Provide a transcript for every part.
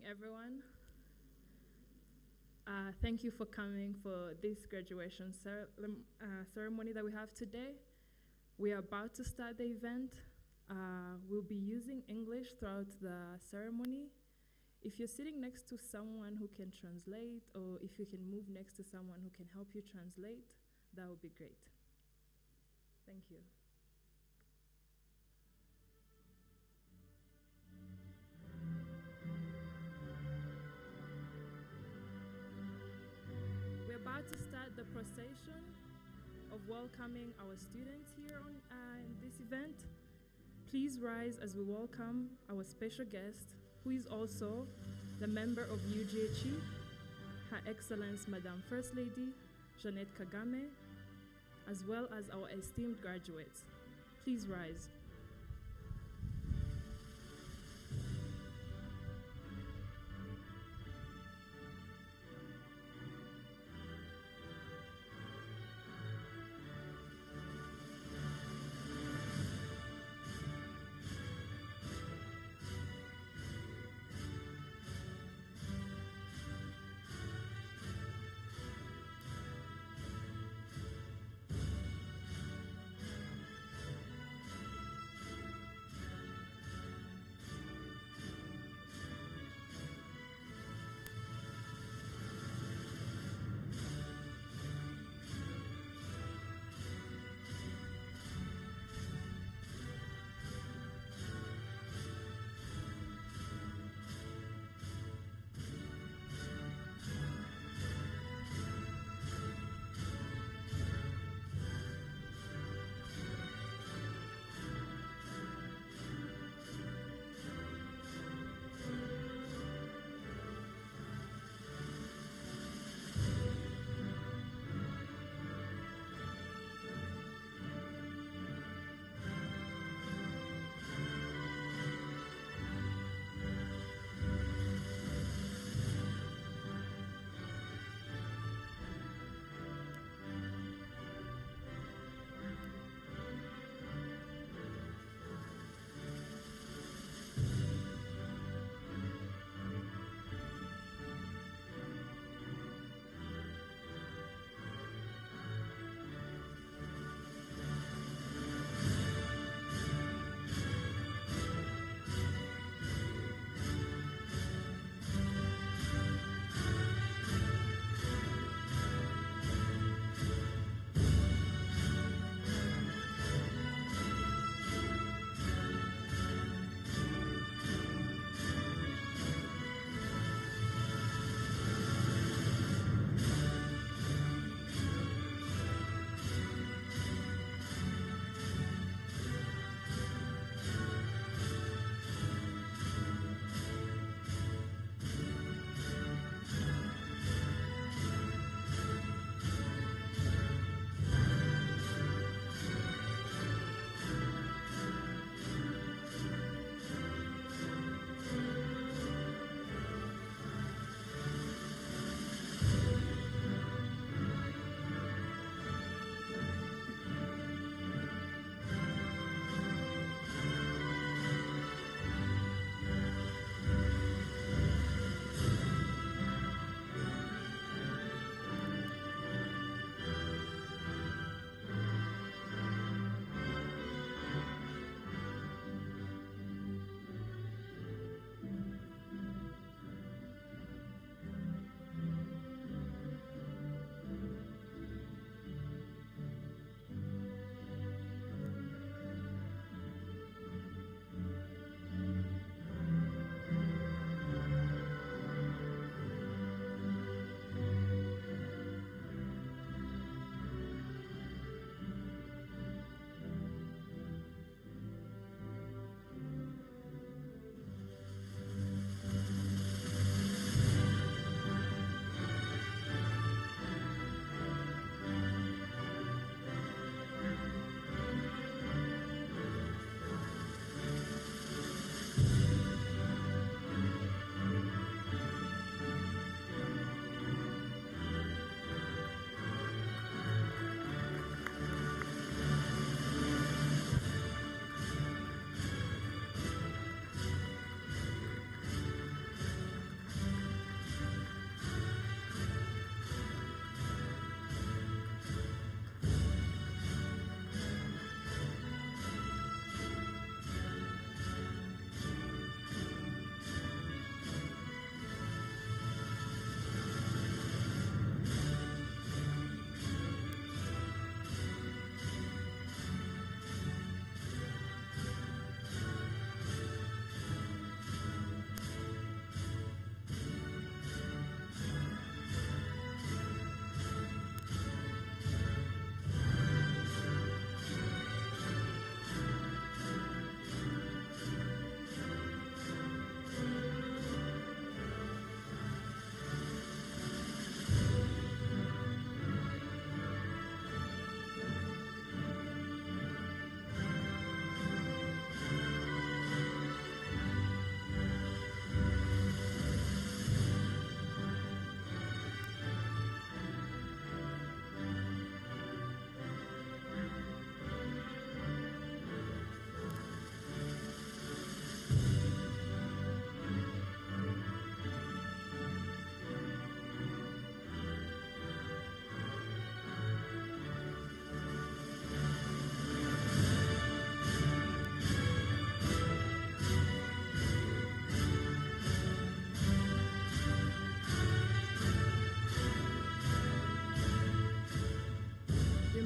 Everyone. Thank you for coming for this graduation ceremony that we have today. We are about to start the event. We'll be using English throughout the ceremony. If you're sitting next to someone who can translate, or if you can move next to someone who can help you translate, that would be great. Thank you. We're about to start the procession of welcoming our students here on in this event. Please rise as we welcome our special guest, who is also the member of UGHE, Her Excellence Madam First Lady, Jeanette Kagame, as well as our esteemed graduates. Please rise.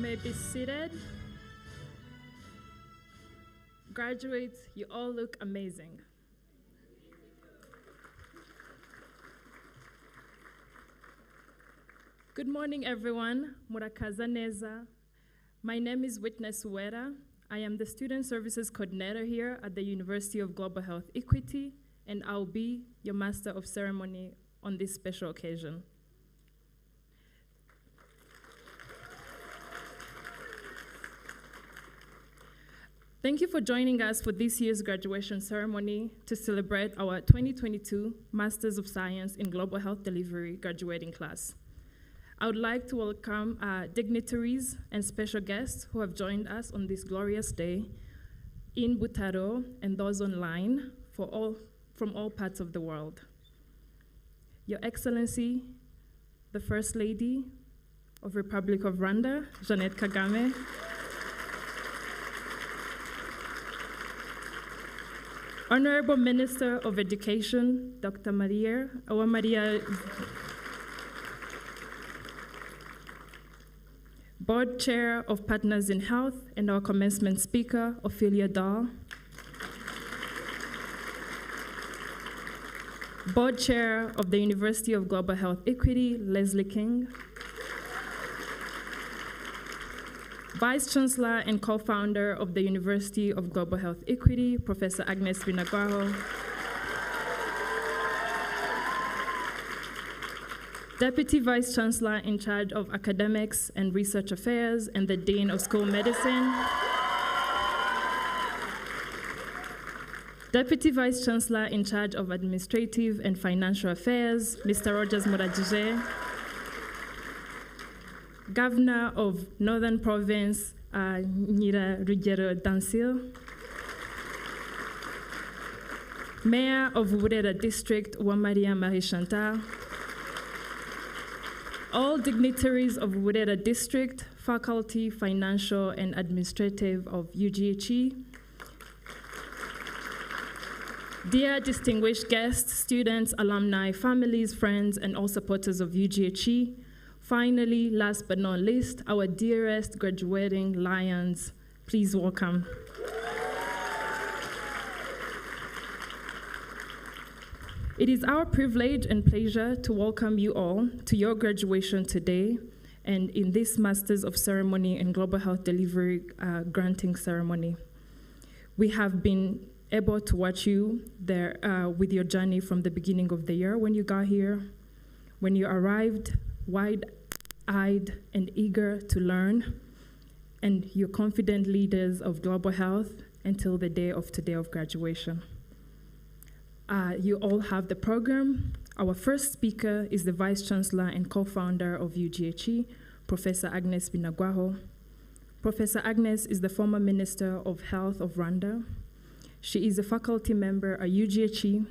may be seated. Graduates, you all look amazing. Good morning, everyone. Murakaza neza. My name is Witness Uwera. I am the Student Services Coordinator here at the University of Global Health Equity, and I'll be your Master of Ceremony on this special occasion. Thank you for joining us for this year's graduation ceremony to celebrate our 2022 Masters of Science in Global Health Delivery graduating class. I would like to welcome dignitaries and special guests who have joined us on this glorious day in Butaro and those online from all parts of the world. Your Excellency, the First Lady of Republic of Rwanda, Jeannette Kagame, Honorable Minister of Education, Dr. Maria, Board Chair of Partners in Health, and our commencement speaker, Ophelia Dahl. Board Chair of the University of Global Health Equity, Leslie King. Vice Chancellor and co-founder of the University of Global Health Equity, Professor Agnes Binagwaho. Deputy Vice Chancellor in charge of Academics and Research Affairs and the Dean of School Medicine. Deputy Vice Chancellor in charge of Administrative and Financial Affairs, Mr. Rogers Murajije. Governor of Northern Province, Nyira Rugero Dansil. Mayor of Burera District, Uwamaria Marie Chantal. All dignitaries of Burera District, faculty, financial, and administrative of UGHE. Dear distinguished guests, students, alumni, families, friends, and all supporters of UGHE. Finally, last but not least, our dearest graduating lions, please welcome. It is our privilege and pleasure to welcome you all to your graduation today and in this Masters of Ceremony and Global Health Delivery granting ceremony. We have been able to watch you there with your journey from the beginning of the year when you got here, when you arrived, wide-eyed and eager to learn, and you're confident leaders of global health until the day of today of graduation. You all have the program. Our first speaker is the Vice Chancellor and co-founder of UGHE, Professor Agnes Binagwaho. Professor Agnes is the former Minister of Health of Rwanda. She is a faculty member at UGHE,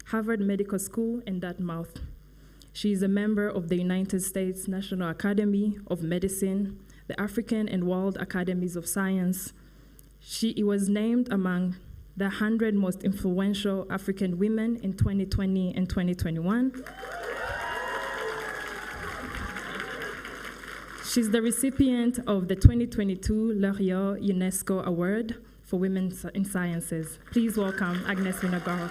Harvard Medical School, and Dartmouth. She is a member of the United States National Academy of Medicine, the African and World Academies of Science. She was named among the 100 most influential African women in 2020 and 2021. She's the recipient of the 2022 L'Oreal UNESCO Award for Women in Sciences. Please welcome Agnes Binagwaho.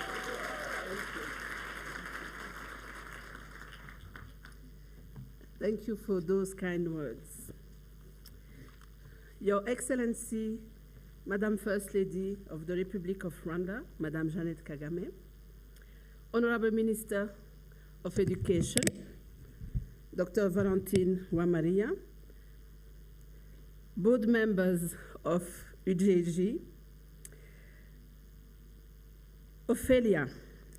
Thank you for those kind words. Your Excellency, Madam First Lady of the Republic of Rwanda, Madam Jeannette Kagame, Honorable Minister of Education, Dr. Valentine Uwamaria, board members of UGHE, Ophelia,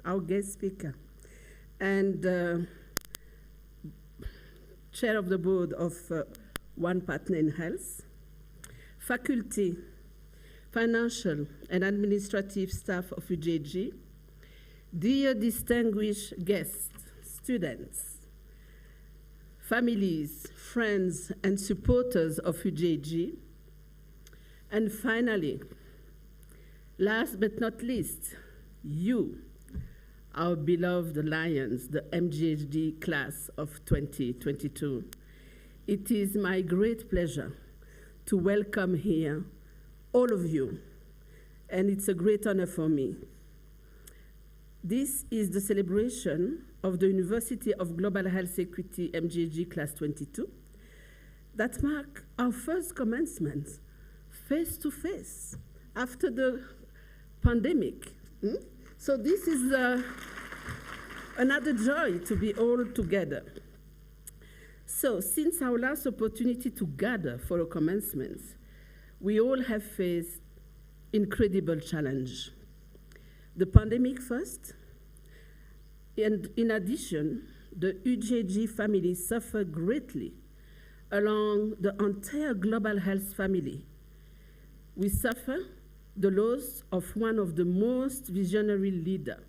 our guest speaker, and Chair of the Board of One Partner in Health, faculty, financial, and administrative staff of UGHE, dear distinguished guests, students, families, friends, and supporters of UGHE, and finally, last but not least, you, our beloved Lions, the MGHD class of 2022. It is my great pleasure to welcome here all of you, and it's a great honor for me. This is the celebration of the University of Global Health Equity MGHD Class 22 that mark our first commencement face-to-face after the pandemic. So this is another joy to be all together. So since our last opportunity to gather for a commencement, we all have faced incredible challenge. The pandemic first, and in addition, the UGHE family suffered greatly along the entire global health family. We suffer the loss of one of the most visionary leaders,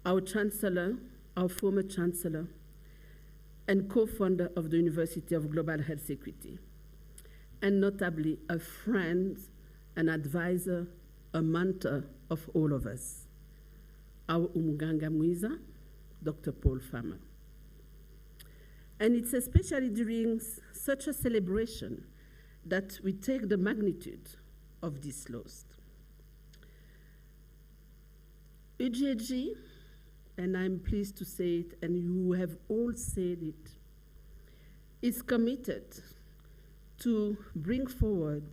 our Chancellor, our former Chancellor, and co-founder of the University of Global Health Equity, and notably a friend, an advisor, a mentor of all of us, our Umuganga Mwiza, Dr. Paul Farmer. And it's especially during such a celebration that we take the magnitude of this loss. UGHE, and I'm pleased to say it, and you have all said it, is committed to bring forward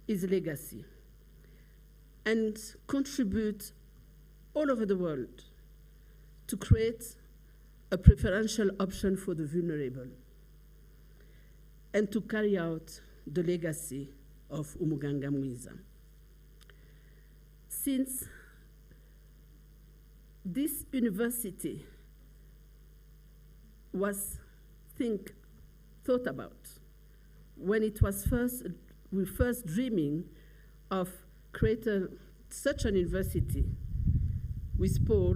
his legacy and contribute all over the world to create a preferential option for the vulnerable and to carry out the legacy of Umuganga Mwiza. Since this university was thought about when it was we first dreaming of creating such an university with Paul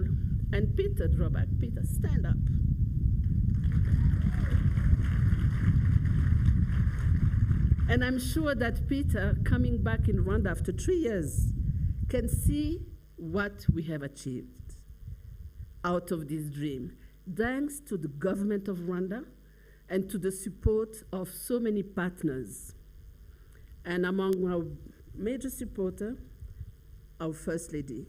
and Peter Drawback. Peter, stand up. And I'm sure that Peter, coming back in Rwanda after 3 years, can see what we have achieved out of this dream, thanks to the government of Rwanda and to the support of so many partners. And among our major supporters, our First Lady.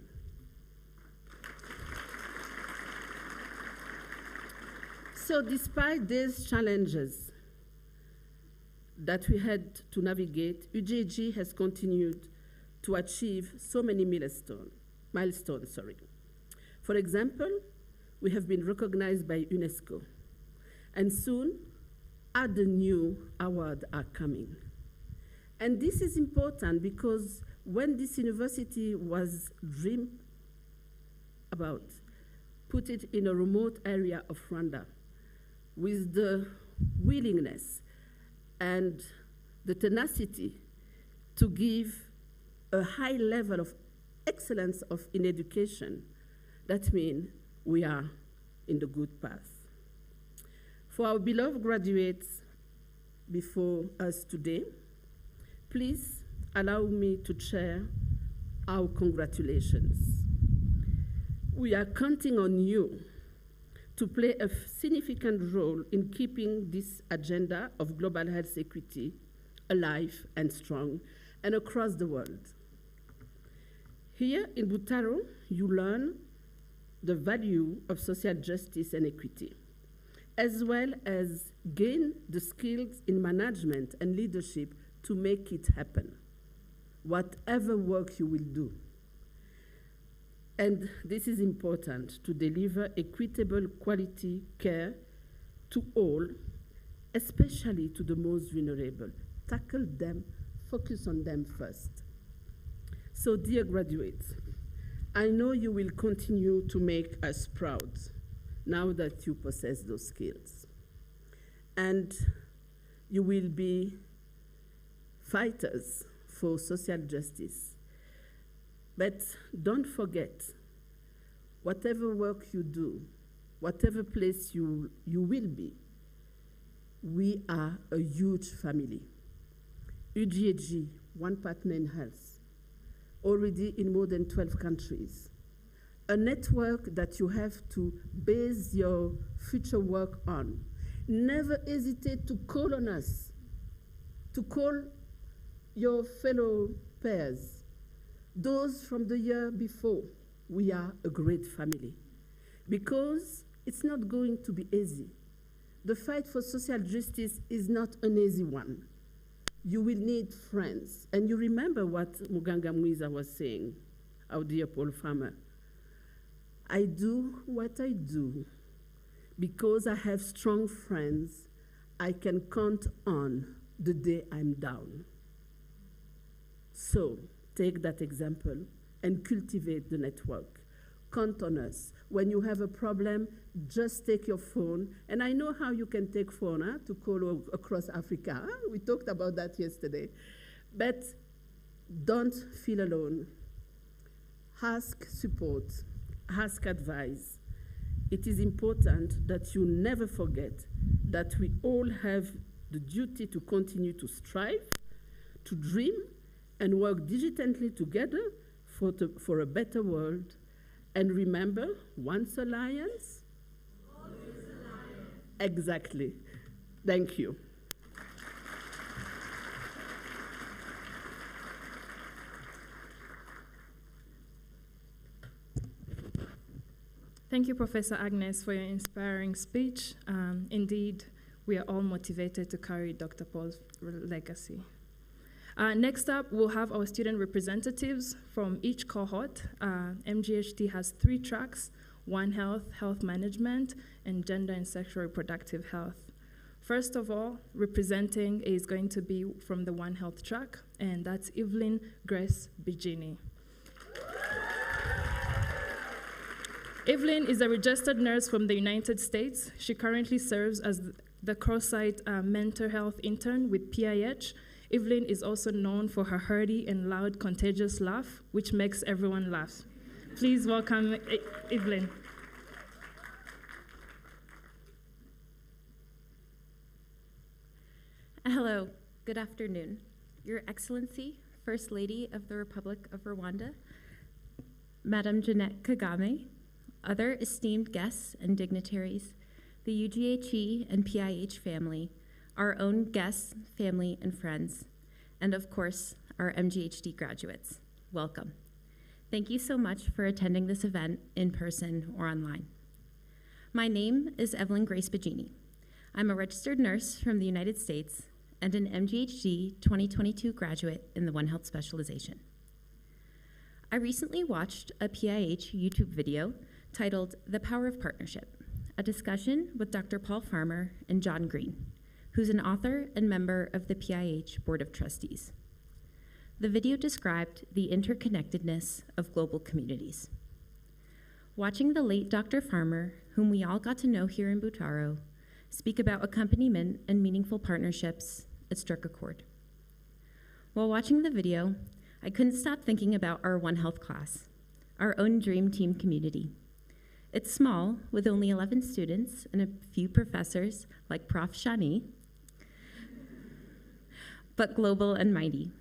So despite these challenges that we had to navigate, UGHE has continued to achieve so many milestones. For example, we have been recognized by UNESCO, and soon other new awards are coming. And this is important because when this university was dreamed about, put it in a remote area of Rwanda, with the willingness and the tenacity to give a high level of excellence in education, that means we are in the good path. For our beloved graduates before us today, please allow me to share our congratulations. We are counting on you to play a significant role in keeping this agenda of global health equity alive and strong and across the world. Here in Butaro, you learn the value of social justice and equity, as well as gain the skills in management and leadership to make it happen, whatever work you will do. And this is important to deliver equitable quality care to all, especially to the most vulnerable. Tackle them, focus on them first. So dear graduates, I know you will continue to make us proud now that you possess those skills. And you will be fighters for social justice. But don't forget, whatever work you do, whatever place you will be, we are a huge family. UGHE, one partner in health, already in more than 12 countries. A network that you have to base your future work on. Never hesitate to call on us, to call your fellow peers, those from the year before, we are a great family. Because it's not going to be easy. The fight for social justice is not an easy one. You will need friends. And you remember what Muganga Mwiza was saying, our dear Paul Farmer. I do what I do because I have strong friends I can count on the day I'm down. So take that example and cultivate the network. Count on us. When you have a problem, just take your phone. And I know how you can take phone to call across Africa. We talked about that yesterday. But don't feel alone. Ask support. Ask advice. It is important that you never forget that we all have the duty to continue to strive, to dream, and work diligently together for a better world. And remember, once a lions, always a lion. Exactly. Thank you. Thank you, Professor Agnes, for your inspiring speech. Indeed, we are all motivated to carry Dr. Paul's legacy. Next up, we'll have our student representatives from each cohort. MGHD has 3 tracks: One Health, Health Management, and Gender and Sexual Reproductive Health. First of all, representing is going to be from the One Health track, and that's Evelyn Grace Bigini. Evelyn is a registered nurse from the United States. She currently serves as the cross-site mental health intern with PIH. Evelyn is also known for her hearty and loud, contagious laugh, which makes everyone laugh. Please welcome Evelyn. Hello, good afternoon. Your Excellency, First Lady of the Republic of Rwanda, Madame Jeanette Kagame, other esteemed guests and dignitaries, the UGHE and PIH family, our own guests, family, and friends, and of course, our MGHD graduates. Welcome. Thank you so much for attending this event in person or online. My name is Evelyn Grace Bigini. I'm a registered nurse from the United States and an MGHD 2022 graduate in the One Health specialization. I recently watched a PIH YouTube video titled The Power of Partnership, a discussion with Dr. Paul Farmer and John Green, who's an author and member of the PIH Board of Trustees. The video described the interconnectedness of global communities. Watching the late Dr. Farmer, whom we all got to know here in Butaro, speak about accompaniment and meaningful partnerships, it struck a chord. While watching the video, I couldn't stop thinking about our One Health class, our own dream team community. It's small, with only 11 students and a few professors like Prof. Shani, but global and mighty.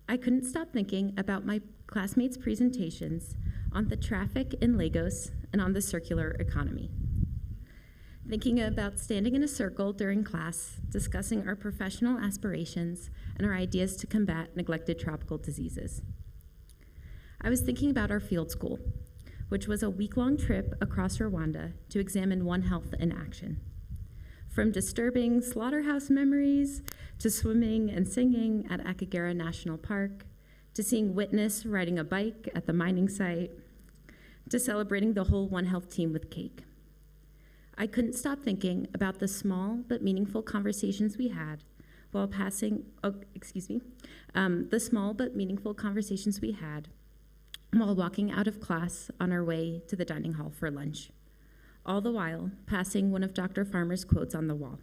I couldn't stop thinking about my classmates' presentations on the traffic in Lagos and on the circular economy. Thinking about standing in a circle during class, discussing our professional aspirations and our ideas to combat neglected tropical diseases. I was thinking about our field school, which was a week-long trip across Rwanda to examine One Health in action. From disturbing slaughterhouse memories, to swimming and singing at Akagera National Park, to seeing Witness riding a bike at the mining site, to celebrating the whole One Health team with cake. I couldn't stop thinking about the small but meaningful conversations we had while while walking out of class on our way to the dining hall for lunch, all the while passing one of Dr. Farmer's quotes on the wall.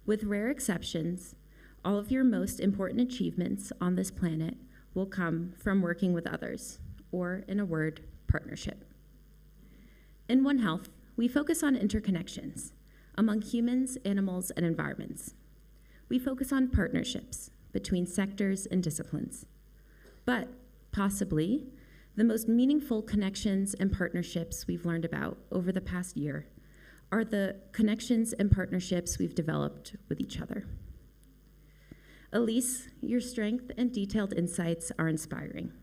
With rare exceptions, all of your most important achievements on this planet will come from working with others, or in a word, partnership. In One Health, we focus on interconnections among humans, animals, and environments. We focus on partnerships between sectors and disciplines. But possibly, the most meaningful connections and partnerships we've learned about over the past year are the connections and partnerships we've developed with each other. Elise, your strength and detailed insights are inspiring.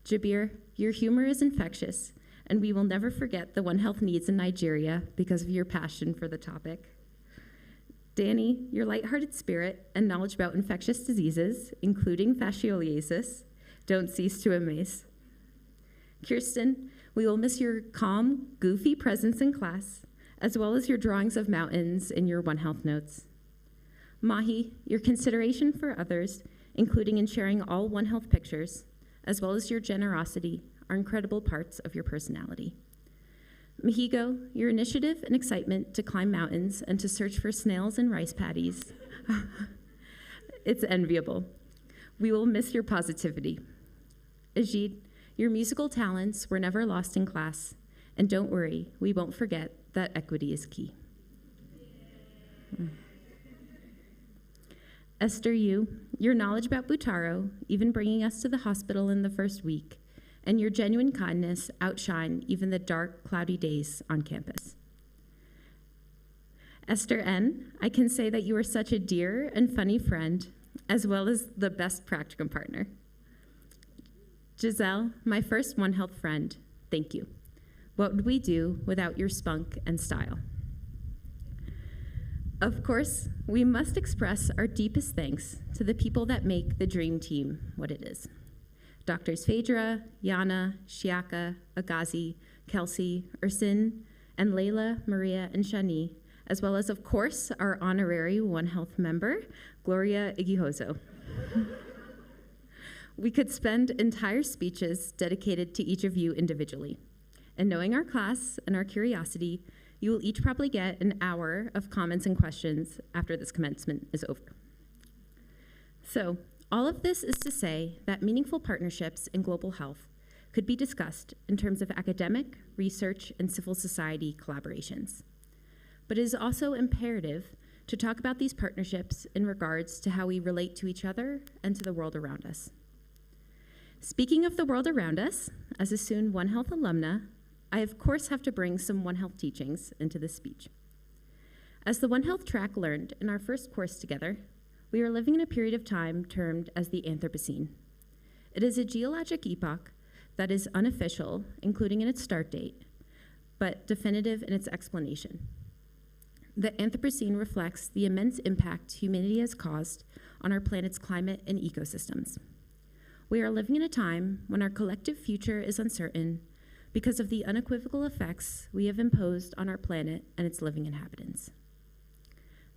Jabir, your humor is infectious, and we will never forget the One Health needs in Nigeria because of your passion for the topic. Danny, your lighthearted spirit and knowledge about infectious diseases, including fascioliasis, don't cease to amaze. Kirsten, we will miss your calm, goofy presence in class, as well as your drawings of mountains in your One Health notes. Mahi, your consideration for others, including in sharing all One Health pictures, as well as your generosity, are incredible parts of your personality. Mihigo, your initiative and excitement to climb mountains and to search for snails and rice paddies, it's enviable. We will miss your positivity. Ajit, your musical talents were never lost in class, and don't worry, we won't forget that equity is key. Esther Yu, your knowledge about Butaro, even bringing us to the hospital in the first week, and your genuine kindness outshine even the dark, cloudy days on campus. Esther N., I can say that you are such a dear and funny friend, as well as the best practicum partner. Giselle, my first One Health friend, thank you. What would we do without your spunk and style? Of course, we must express our deepest thanks to the people that make the dream team what it is. Doctors Phaedra, Yana, Shiaka, Agazi, Kelsey, Ursin, and Layla, Maria, and Shani, as well as, of course, our honorary One Health member, Gloria Igihozo. We could spend entire speeches dedicated to each of you individually. And knowing our class and our curiosity, you will each probably get an hour of comments and questions after this commencement is over. So, all of this is to say that meaningful partnerships in global health could be discussed in terms of academic, research, and civil society collaborations. But it is also imperative to talk about these partnerships in regards to how we relate to each other and to the world around us. Speaking of the world around us, as a soon One Health alumna, I of course have to bring some One Health teachings into this speech. As the One Health track learned in our first course together, we are living in a period of time termed as the Anthropocene. It is a geologic epoch that is unofficial, including in its start date, but definitive in its explanation. The Anthropocene reflects the immense impact humanity has caused on our planet's climate and ecosystems. We are living in a time when our collective future is uncertain because of the unequivocal effects we have imposed on our planet and its living inhabitants.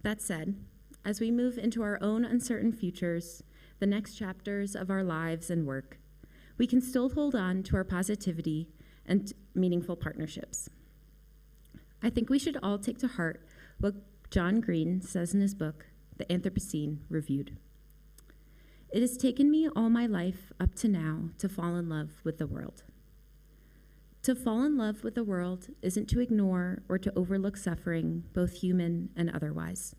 That said, as we move into our own uncertain futures, the next chapters of our lives and work, we can still hold on to our positivity and meaningful partnerships. I think we should all take to heart what John Green says in his book, The Anthropocene Reviewed. It has taken me all my life up to now to fall in love with the world. To fall in love with the world isn't to ignore or to overlook suffering, both human and otherwise.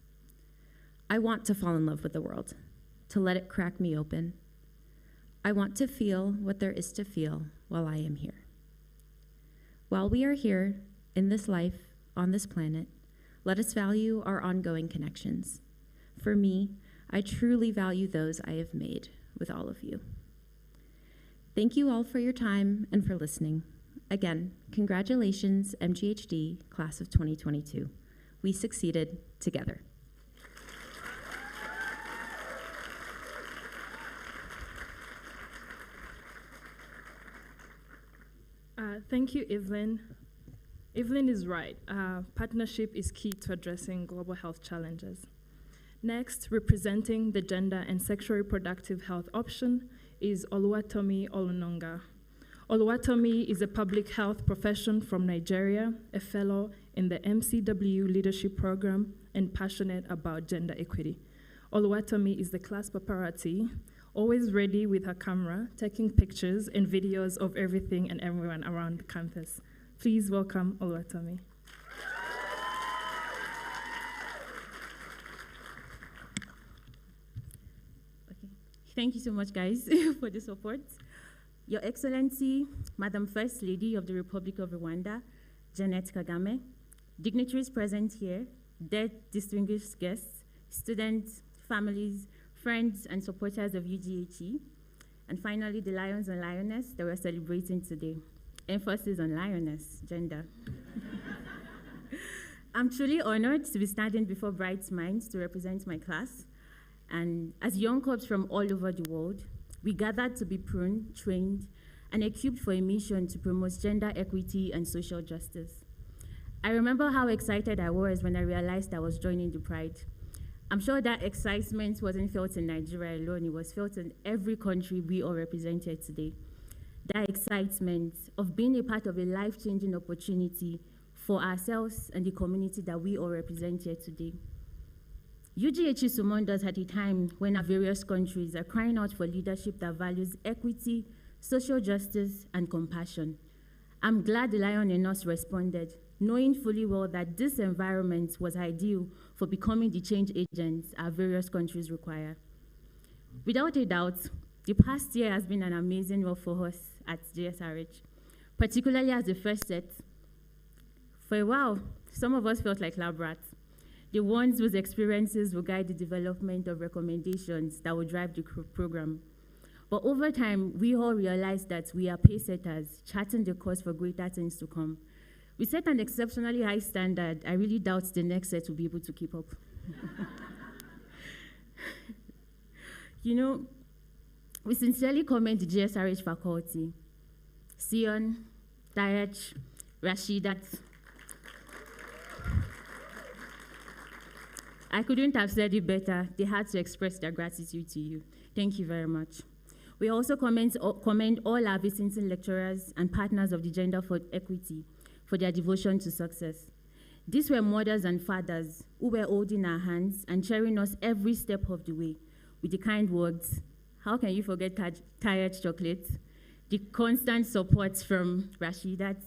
I want to fall in love with the world, to let it crack me open. I want to feel what there is to feel while I am here. While we are here, in this life, on this planet, let us value our ongoing connections. For me, I truly value those I have made with all of you. Thank you all for your time and for listening. Again, congratulations, MGHD, class of 2022. We succeeded together. Thank you, Evelyn. Evelyn is right. Partnership is key to addressing global health challenges. Next, representing the gender and sexual reproductive health option is Oluwatomi Olunuga. Oluwatomi is a public health professional from Nigeria, a fellow in the MCW leadership program, and passionate about gender equity. Oluwatomi is the class paparazzi, always ready with her camera, taking pictures and videos of everything and everyone around the campus. Please welcome Oluwatomi. Thank you so much, guys, for the support. Your Excellency, Madam First Lady of the Republic of Rwanda, Janet Kagame, dignitaries present here, dear distinguished guests, students, families, friends and supporters of UGHE, and finally the lions and lioness that we're celebrating today. Emphasis on lioness, gender. I'm truly honored to be standing before bright minds to represent my class. And as young corps from all over the world, we gathered to be pruned, trained, and equipped for a mission to promote gender equity and social justice. I remember how excited I was when I realized I was joining the Pride. I'm sure that excitement wasn't felt in Nigeria alone, it was felt in every country we all represented today. That excitement of being a part of a life-changing opportunity for ourselves and the community that we all represent here today. UGHE summoned us at a time when our various countries are crying out for leadership that values equity, social justice, and compassion. I'm glad the lion in us responded, knowing fully well that this environment was ideal for becoming the change agents our various countries require. Without a doubt, the past year has been an amazing one for us at GSRH, particularly as the first set. For a while, some of us felt like lab rats, the ones whose experiences will guide the development of recommendations that will drive the program. But over time, we all realized that we are pace setters, charting the course for greater things to come. We set an exceptionally high standard. I really doubt the next set will be able to keep up. You know, we sincerely commend the GSRH faculty, Sion, Tayach, Rashidat. I couldn't have said it better. They had to express their gratitude to you. Thank you very much. We also commend all our visiting lecturers and partners of the Gender for Equity for their devotion to success. These were mothers and fathers who were holding our hands and cheering us every step of the way with the kind words. How can you forget tired chocolate? The constant support from Rashidat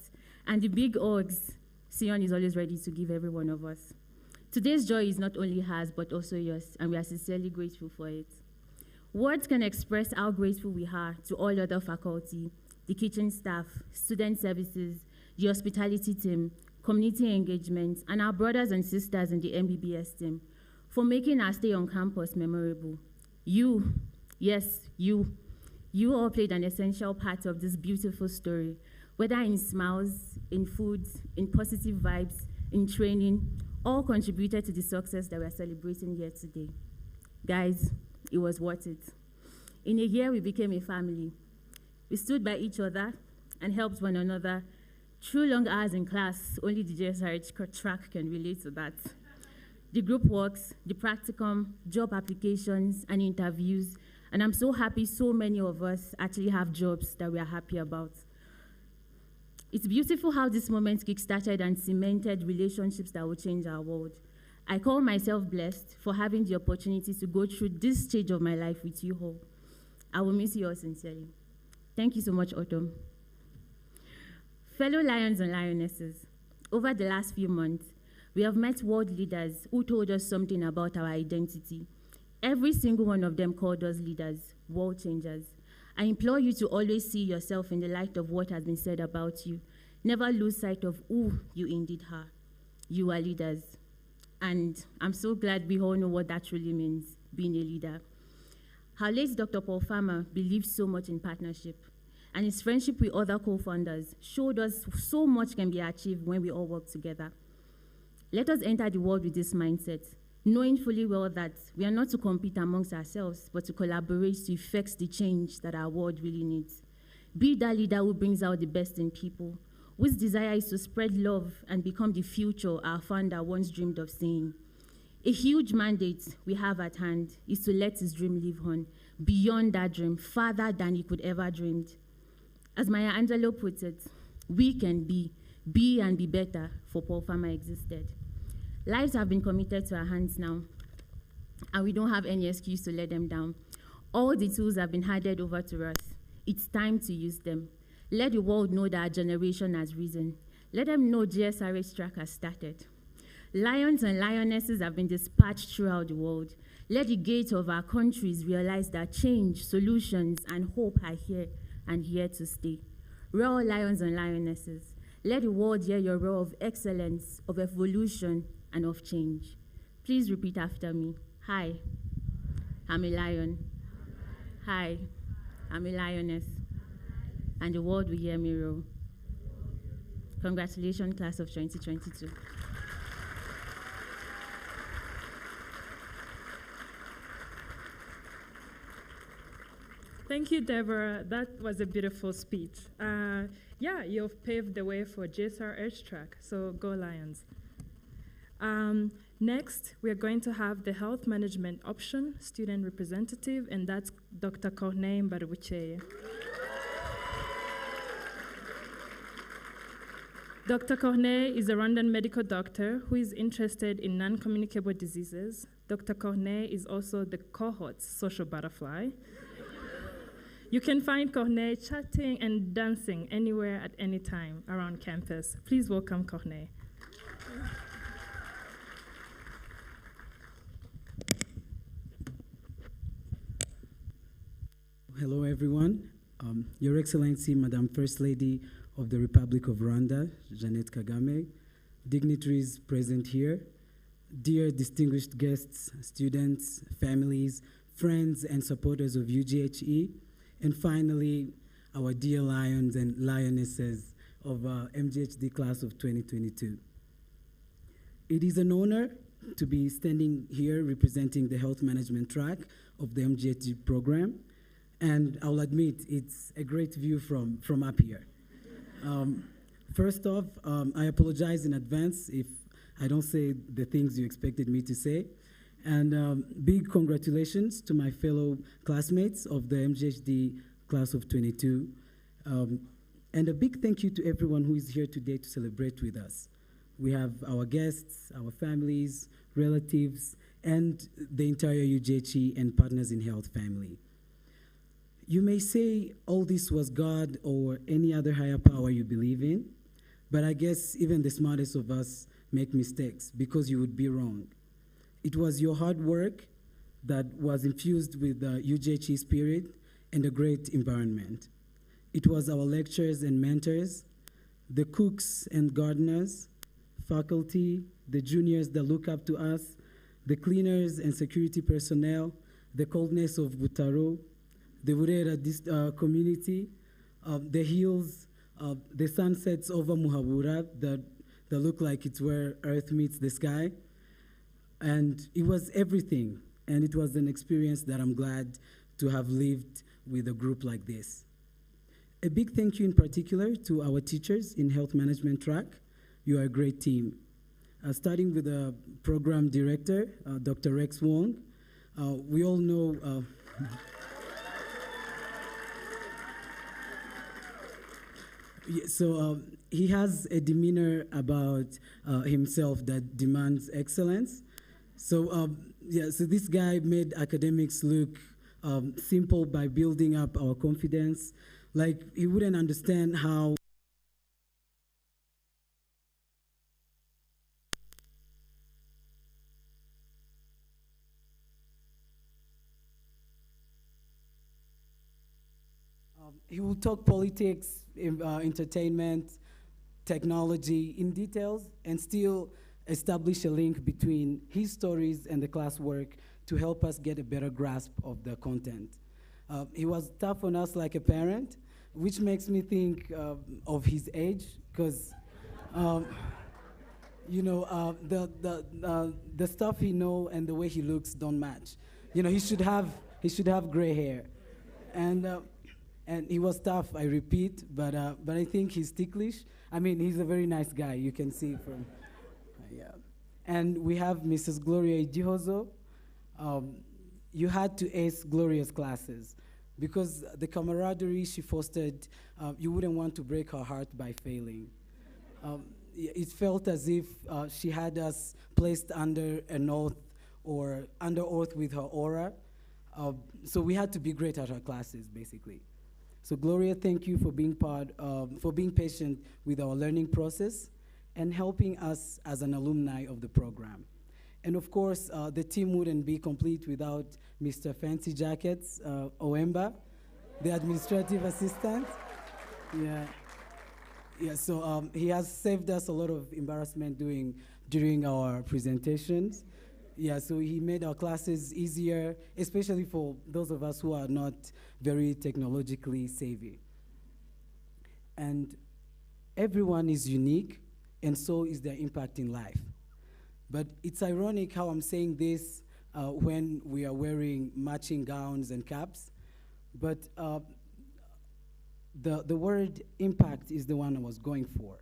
and the big hugs Sion is always ready to give every one of us. Today's joy is not only hers, but also yours, and we are sincerely grateful for it. Words can express how grateful we are to all other faculty, the kitchen staff, student services, the hospitality team, community engagement, and our brothers and sisters in the MBBS team for making our stay on campus memorable. You, yes, you all played an essential part of this beautiful story, whether in smiles, in food, in positive vibes, in training, all contributed to the success that we're celebrating here today. Guys, it was worth it. In a year, we became a family. We stood by each other and helped one another through long hours in class. Only the GSRH track can relate to that. The group works, the practicum, job applications, and interviews, and I'm so happy so many of us actually have jobs that we are happy about. It's beautiful how this moment kickstarted and cemented relationships that will change our world. I call myself blessed for having the opportunity to go through this stage of my life with you all. I will miss you all sincerely. Thank you so much, Autumn. Fellow lions and lionesses, over the last few months, we have met world leaders who told us something about our identity. Every single one of them called us leaders, world changers. I implore you to always see yourself in the light of what has been said about you. Never lose sight of who you indeed are. You are leaders. And I'm so glad we all know what that truly means, being a leader. Our late Dr. Paul Farmer believed so much in partnership, and his friendship with other co-founders showed us so much can be achieved when we all work together. Let us enter the world with this mindset, knowing fully well that we are not to compete amongst ourselves, but to collaborate to effect the change that our world really needs. Be that leader who brings out the best in people, whose desire is to spread love and become the future our founder once dreamed of seeing. A huge mandate we have at hand is to let his dream live on, beyond that dream, farther than he could ever dreamed. As Maya Angelou puts it, we can be and be better, for Paul Farmer existed. Lives have been committed to our hands now, and we don't have any excuse to let them down. All the tools have been handed over to us. It's time to use them. Let the world know that our generation has risen. Let them know GSRH track has started. Lions and lionesses have been dispatched throughout the world. Let the gates of our countries realize that change, solutions, and hope are here and here to stay. Royal lions and lionesses, let the world hear your roar of excellence, of evolution, and of change. Please repeat after me. Hi. I'm a lion. Hi, I'm a lioness. And the world will hear me roar. Congratulations, class of 2022. Thank you, Deborah. That was a beautiful speech. Yeah, you've paved the way for JSR Edge Track, so go Lions. Next, we are going to have the Health Management Option Student Representative, and that's Dr. Corneille Mbarubukeye. Dr. Corneille is a Rwandan medical doctor who is interested in non-communicable diseases. Dr. Corneille is also the cohort's social butterfly. You can find Corneille chatting and dancing anywhere at any time around campus. Please welcome Corneille. Hello, everyone. Your Excellency, Madam First Lady of the Republic of Rwanda, Jeannette Kagame, dignitaries present here, dear distinguished guests, students, families, friends, and supporters of UGHE, and finally, our dear lions and lionesses of MGHD class of 2022. It is an honor to be standing here representing the health management track of the MGHD program. And I'll admit, it's a great view from up here. First off, I apologize in advance if I don't say the things you expected me to say. And big congratulations to my fellow classmates of the MGHD class of 22. And a big thank you to everyone who is here today to celebrate with us. We have our guests, our families, relatives, and the entire UGHE and Partners in Health family. You may say all this was God or any other higher power you believe in, but I guess even the smartest of us make mistakes because you would be wrong. It was your hard work that was infused with the UGHE spirit and a great environment. It was our lecturers and mentors, the cooks and gardeners, faculty, the juniors that look up to us, the cleaners and security personnel, the coldness of Butaro, the Burera community, the hills, the sunsets over Muhabura that look like it's where Earth meets the sky. And it was everything. And it was an experience that I'm glad to have lived with a group like this. A big thank you in particular to our teachers in health management track. You are a great team. Starting with the program director, Dr. Rex Wong. We all know so he has a demeanor about himself that demands excellence. So so this guy made academics look simple by building up our confidence. Like he wouldn't understand how he will talk politics, entertainment, technology in details, and still establish a link between his stories and the classwork to help us get a better grasp of the content. He was tough on us like a parent, which makes me think of his age, because you know, the stuff he knows and the way he looks don't match. You know, he should have gray hair, and he was tough, I repeat, but I think he's ticklish. I mean, he's a very nice guy, you can see from, yeah. And we have Mrs. Gloria Ijihozo. You had to ace Gloria's classes because the camaraderie she fostered, you wouldn't want to break her heart by failing. It felt as if she had us placed under an oath or under oath with her aura. So we had to be great at her classes, basically. So Gloria, thank you for being for being patient with our learning process and helping us as an alumni of the program. And of course, the team wouldn't be complete without Mr. Fancy Jackets, Oemba, the administrative assistant. Yeah, so he has saved us a lot of embarrassment during our presentations. Yeah, so he made our classes easier, especially for those of us who are not very technologically savvy. And everyone is unique, and so is their impact in life. But it's ironic how I'm saying this when we are wearing matching gowns and caps. But the word impact is the one I was going for.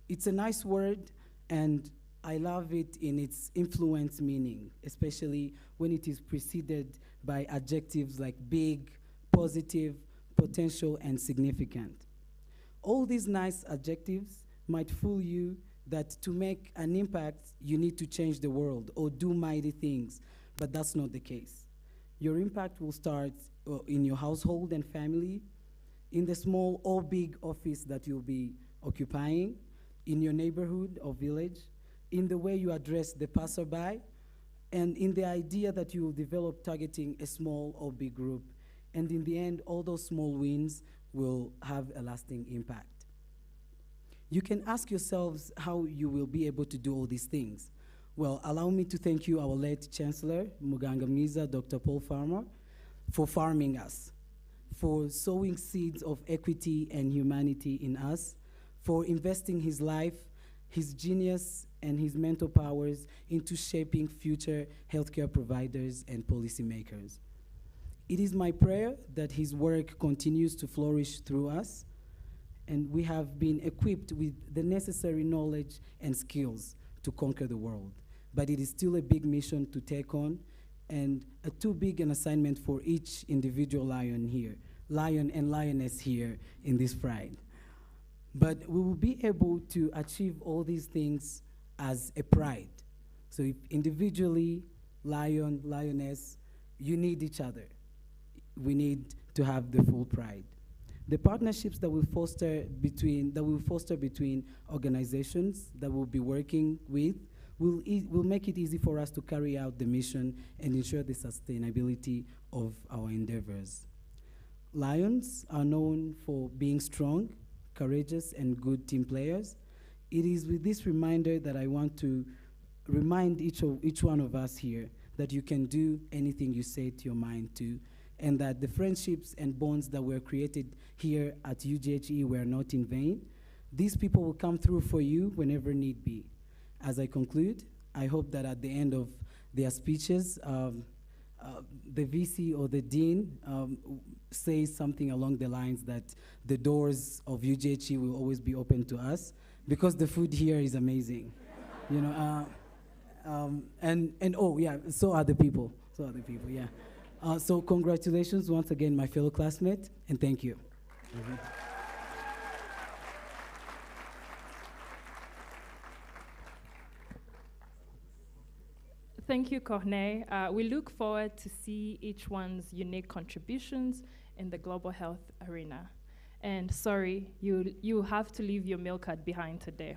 It's a nice word, and I love it in its influence meaning, especially when it is preceded by adjectives like big, positive, potential, and significant. All these nice adjectives might fool you that to make an impact, you need to change the world or do mighty things, but that's not the case. Your impact will start in your household and family, in the small or big office that you'll be occupying, in your neighborhood or village, in the way you address the passerby, and in the idea that you will develop targeting a small or big group. And in the end, all those small wins will have a lasting impact. You can ask yourselves how you will be able to do all these things. Well, allow me to thank you, our late Chancellor, Muganga Mwiza, Dr. Paul Farmer, for farming us, for sowing seeds of equity and humanity in us, for investing his life, his genius, and his mental powers into shaping future healthcare providers and policymakers. It is my prayer that his work continues to flourish through us, and we have been equipped with the necessary knowledge and skills to conquer the world. But it is still a big mission to take on, and too big an assignment for each individual lion and lioness here in this pride. But we will be able to achieve all these things as a pride. So if individually, lion, lioness, you need each other. We need to have the full pride. The partnerships that we foster between organizations that we'll be working with will make it easy for us to carry out the mission and ensure the sustainability of our endeavors. Lions are known for being strong, courageous, and good team players. It is with this reminder that I want to remind each one of us here that you can do anything you set your mind to, and that the friendships and bonds that were created here at UGHE were not in vain. These people will come through for you whenever need be. As I conclude, I hope that at the end of their speeches, the VC or the Dean says something along the lines that the doors of UGHE will always be open to us, because the food here is amazing. You know, and oh yeah, so are the people, yeah. So congratulations once again, my fellow classmate, and thank you. Mm-hmm. Thank you, Corneille. We look forward to see each one's unique contributions in the global health arena. And sorry, you have to leave your meal card behind today.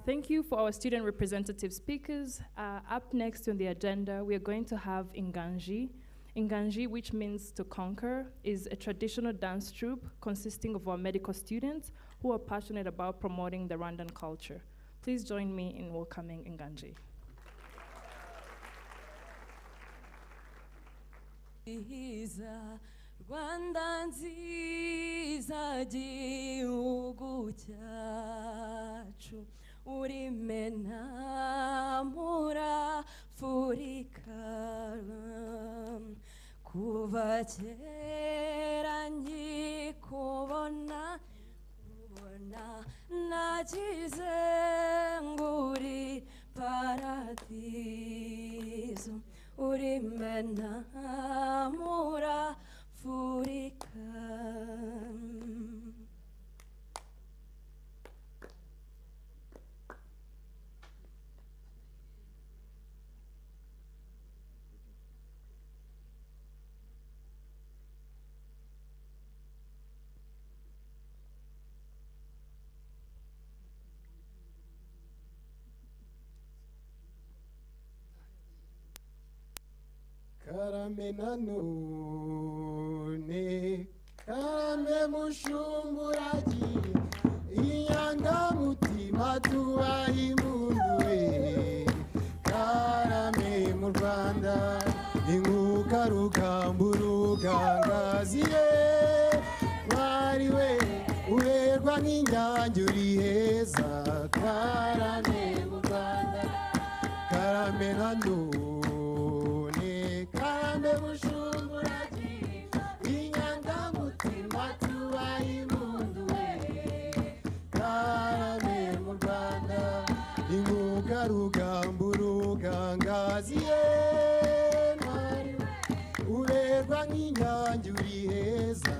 Thank you for our student representative speakers. Up next on the agenda, we are going to have Inganji. Inganji, which means to conquer, is a traditional dance troupe consisting of our medical students who are passionate about promoting the Rwandan culture. Please join me in welcoming Inganji. Rwanda nziza gihugu cyacu urimena muri Afurika kuva kera nkikubona nagize nguri paradiso urimena muri Afurika. Karame nanone, karame mushumburaji, inyanga mutima tuwa imunduwe. heza karame mu Rwanda karame na none karame Bujumbura inyangamutima tubaye impundu we karame mu Rwanda inguga rugamba urugangaziye ntwari uberwa nk'inyange uri heza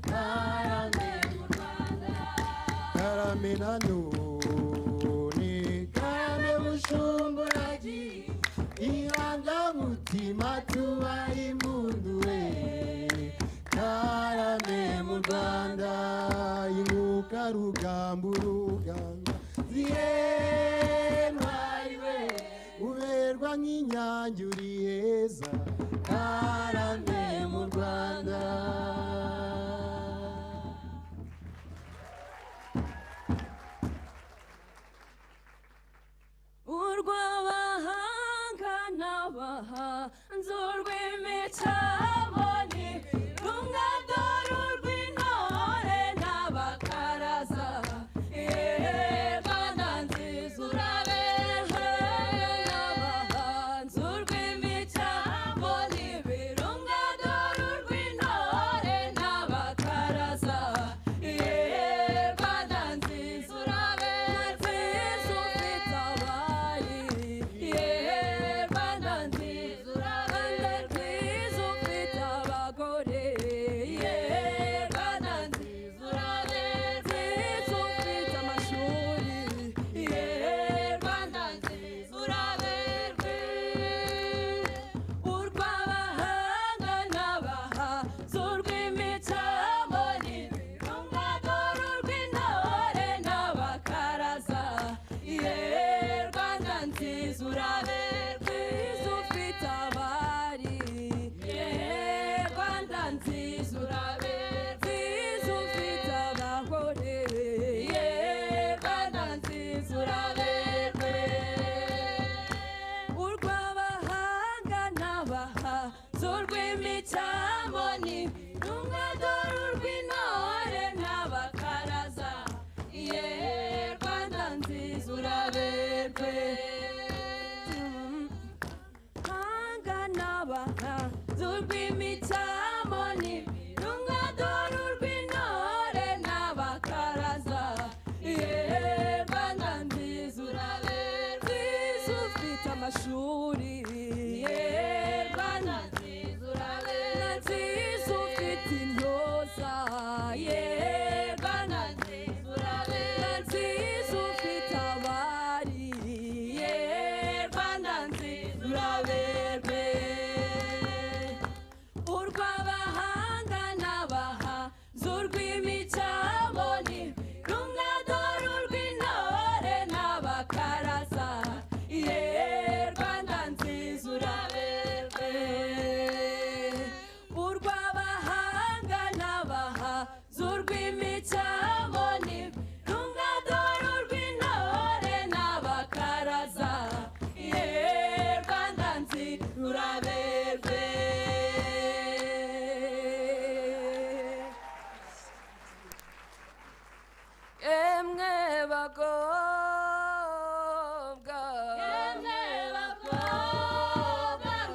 karame mu Rwanda karame na none karame Bujumbura inyangamutima tubaye impundu we karame mu Rwanda inguga rugamba uruganga ntwari we uberwa nk'inyange uri heza karame mu Rwanda. urw'abahanga n'abahanzi urw'imicaboni rumwe dore urw'intore n'abakaraza Rwanda nziza urabehe n'abahanzi urw'imicaboni rumwe dore urw'intore n'abakaraza Rwanda nziza urabehe nziza ufite abari Rwanda nziza urabehe nziza ufite abagore Rwanda nziza urabehe nziza ufite amashuri Rwanda nziza urabehe urw'abahanga n'abahanzi urw'imicaboni rumwe dore urw'intore n'abakaraza Rwanda nziza urabehe nziza ufite abari Rwanda nziza urabehe nziza ufite abagore Rwanda nziza urabehe urw'abahanga n'abahanzi urw'imicaboni rumwe dore urw'intore n'abakaraza Rwanda nziza urabehe hanga n'abahanzi urw'imicaboni rumwe dore urw'intore n'abakaraza Rwanda nziza urabehe nziza ufite amashuri Rwanda nziza urabehe nziza ufite intyoza Rwanda nziza urabehe nziza ufite abari Rwanda nziza urabehe urw'abahanga n'abahanzi urw'imicaboni rumwe dore urw'intore n'abakaraza Rwanda nziza urabehe urw'abahanga n'abahanzi urw'imicaboni rumwe dore urw'intore n'abakaraza Rwanda nziza urabehe emwe bakobwa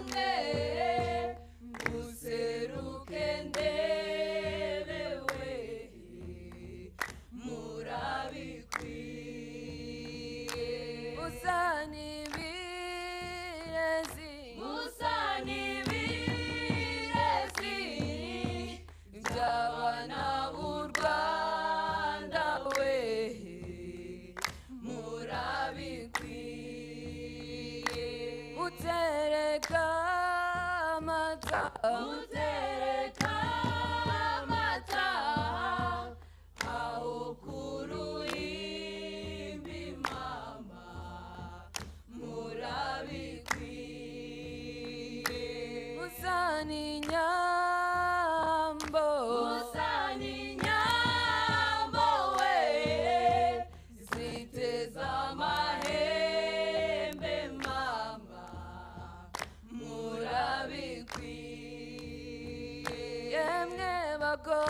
mwe museruke ndebewe murabikwiye musa n'ibirezi by'abana b'u Rwanda we murabikwiye mutereka amata aho ku ruhimbi mama murabikwiye musa n'inyambo we ziteze amahembe mama murabikwiye yemwe bakobwa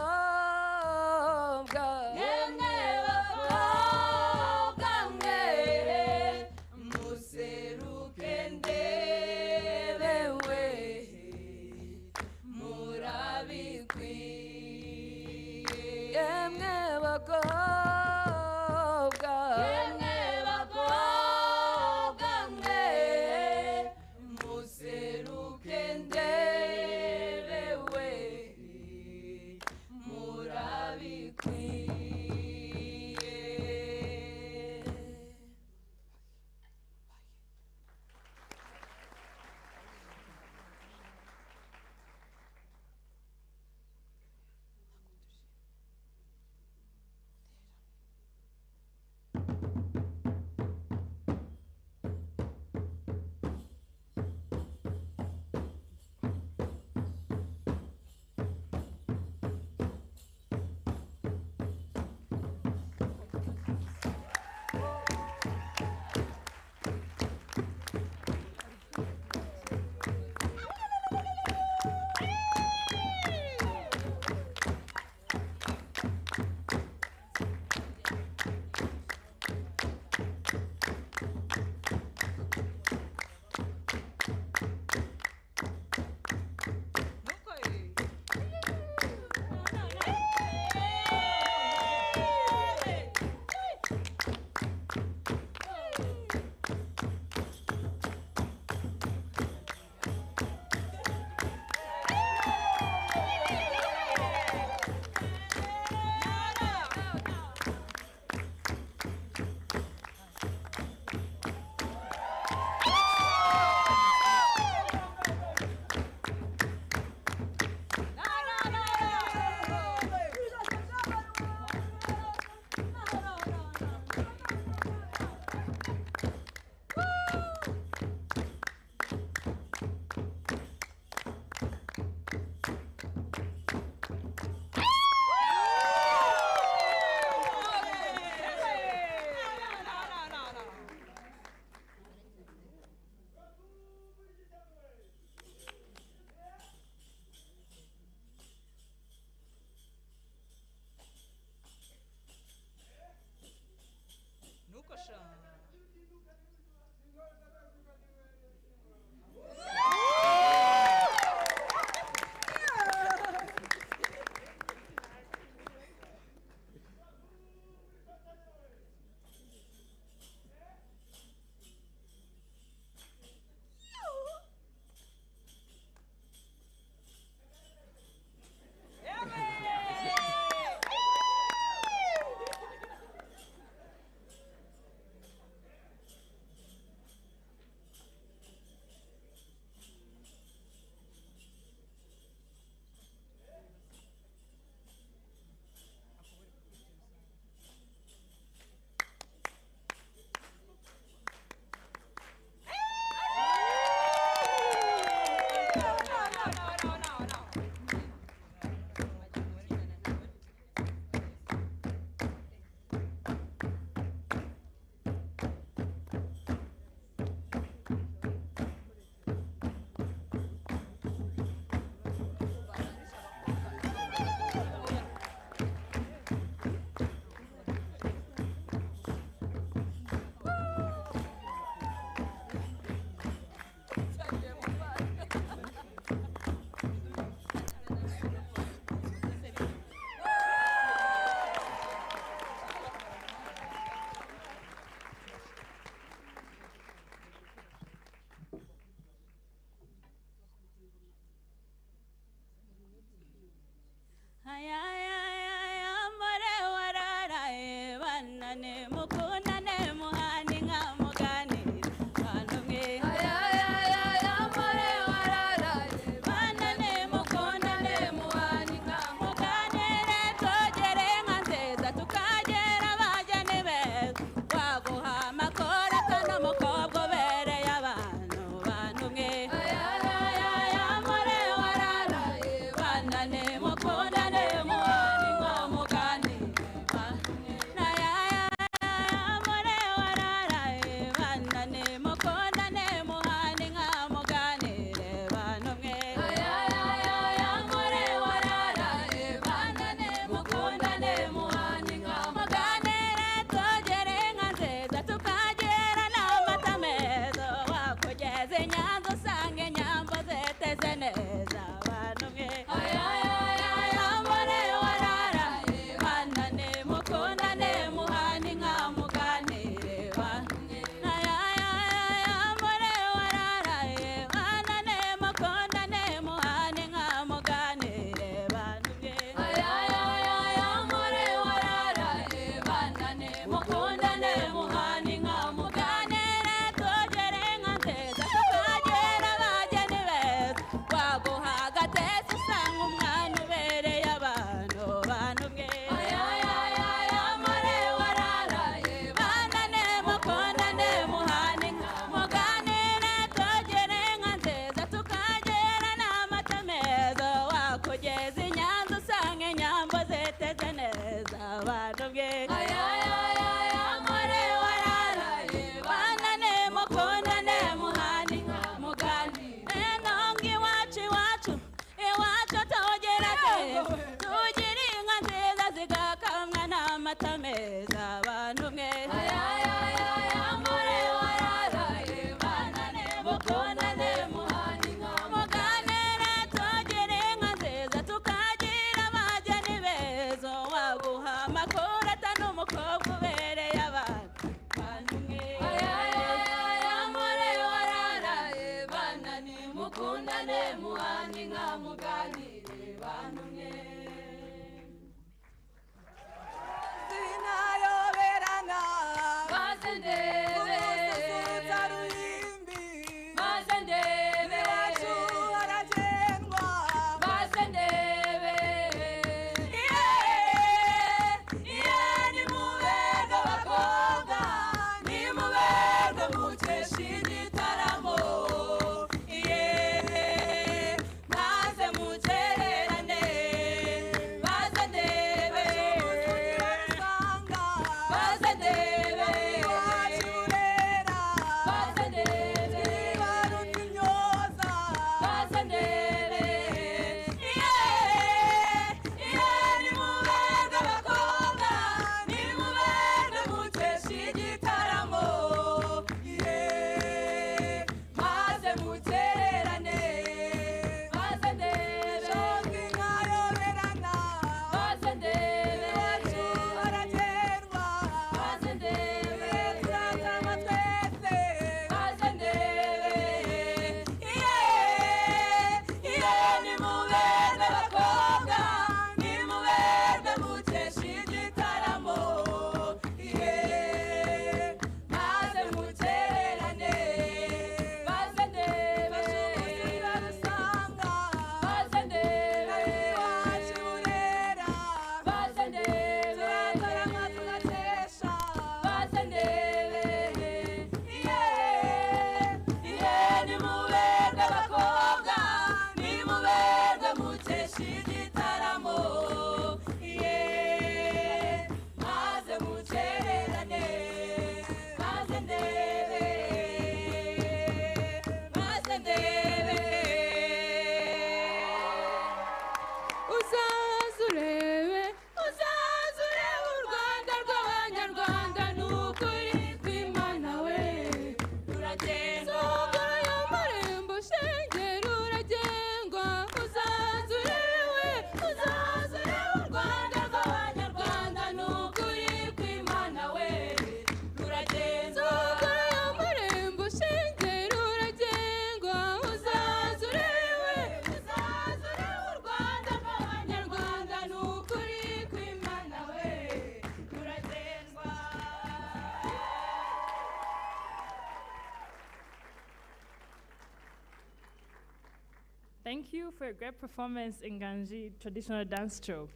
Thank you for a great performance in Inganji traditional dance show.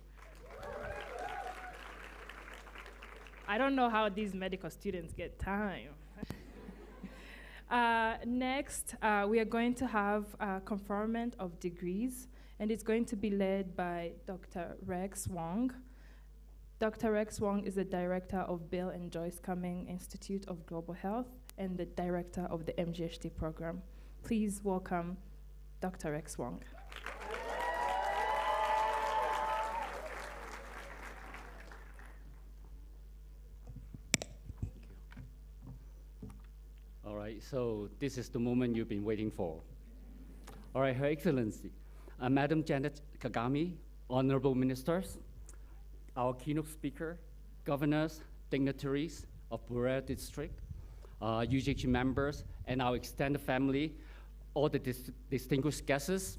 I don't know how these medical students get time. Next, we are going to have Conferment of Degrees, and it's going to be led by Dr. Rex Wong. Dr. Rex Wong is the director of Bill and Joyce Cummings Institute of Global Health and the director of the MGHD program. Please welcome Dr. Rex Wong. All right, so this is the moment you've been waiting for. All right, Her Excellency, Madam Janet Kagame, honorable ministers, our keynote speaker, governors, dignitaries of Butaro District, UGHE members, and our extended family, all the distinguished guests,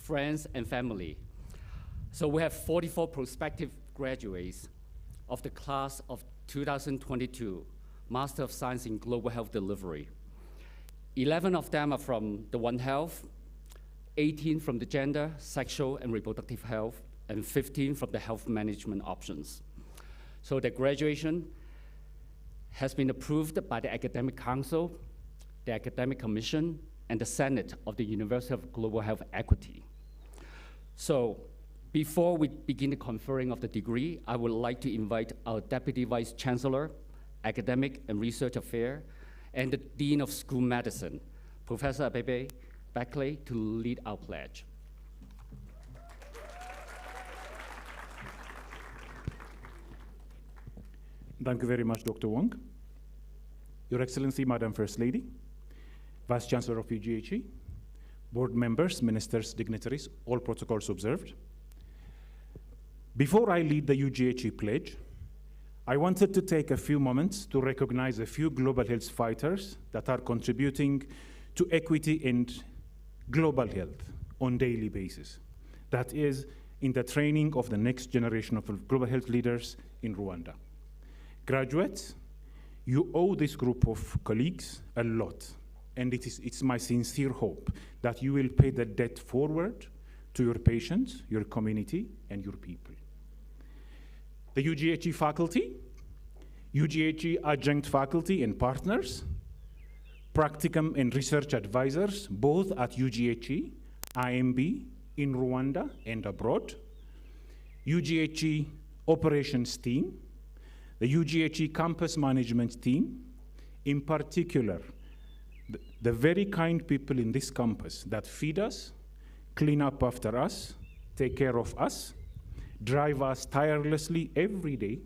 friends, and family. So we have 44 prospective graduates of the class of 2022, Master of Science in Global Health Delivery. 11 of them are from the One Health, 18 from the Gender, Sexual, and Reproductive Health, and 15 from the Health Management Options. So the graduation has been approved by the Academic Council, the Academic Commission, and the Senate of the University of Global Health Equity. So before we begin the conferring of the degree, I would like to invite our Deputy Vice Chancellor, Academic and Research Affairs, and the Dean of School Medicine, Professor Abebe, Bekele, to lead our pledge. Thank you very much, Dr. Wong. Your Excellency, Madam First Lady, Vice Chancellor of UGHE, board members, ministers, dignitaries, all protocols observed. Before I lead the UGHE pledge, I wanted to take a few moments to recognize a few global health fighters that are contributing to equity and global health on a daily basis. That is, in the training of the next generation of global health leaders in Rwanda. Graduates, you owe this group of colleagues a lot, and it's my sincere hope that you will pay the debt forward to your patients, your community, and your people. The UGHE faculty, UGHE adjunct faculty and partners, practicum and research advisors, both at UGHE, IMB, in Rwanda and abroad, UGHE operations team, the UGHE campus management team, in particular, the very kind people in this campus that feed us, clean up after us, take care of us, drive us tirelessly every day,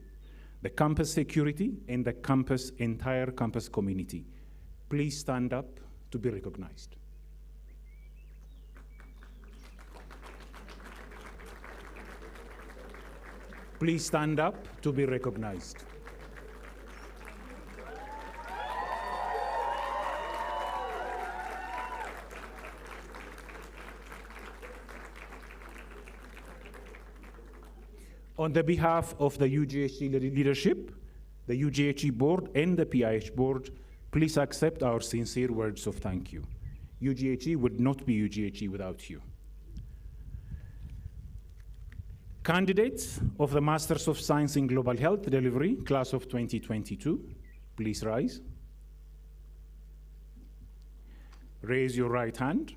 the campus security and the entire campus community. Please stand up to be recognized. Please stand up to be recognized. On the behalf of the UGHE leadership, the UGHE board, and the PIH board, please accept our sincere words of thank you. UGHE would not be UGHE without you. Candidates of the Masters of Science in Global Health Delivery, class of 2022, please rise. Raise your right hand.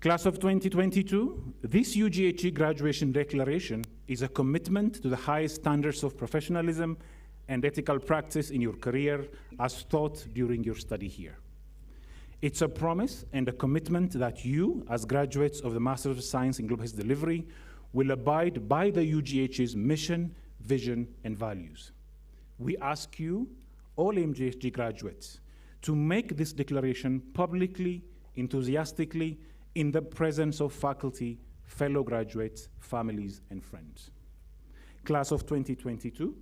Class of 2022, this UGHE graduation declaration is a commitment to the highest standards of professionalism and ethical practice in your career as taught during your study here. It's a promise and a commitment that you, as graduates of the Master of Science in Global Health Delivery, will abide by the UGHE's mission, vision, and values. We ask you, all MGHD graduates, to make this declaration publicly, enthusiastically, in the presence of faculty, fellow graduates, families, and friends. Class of 2022,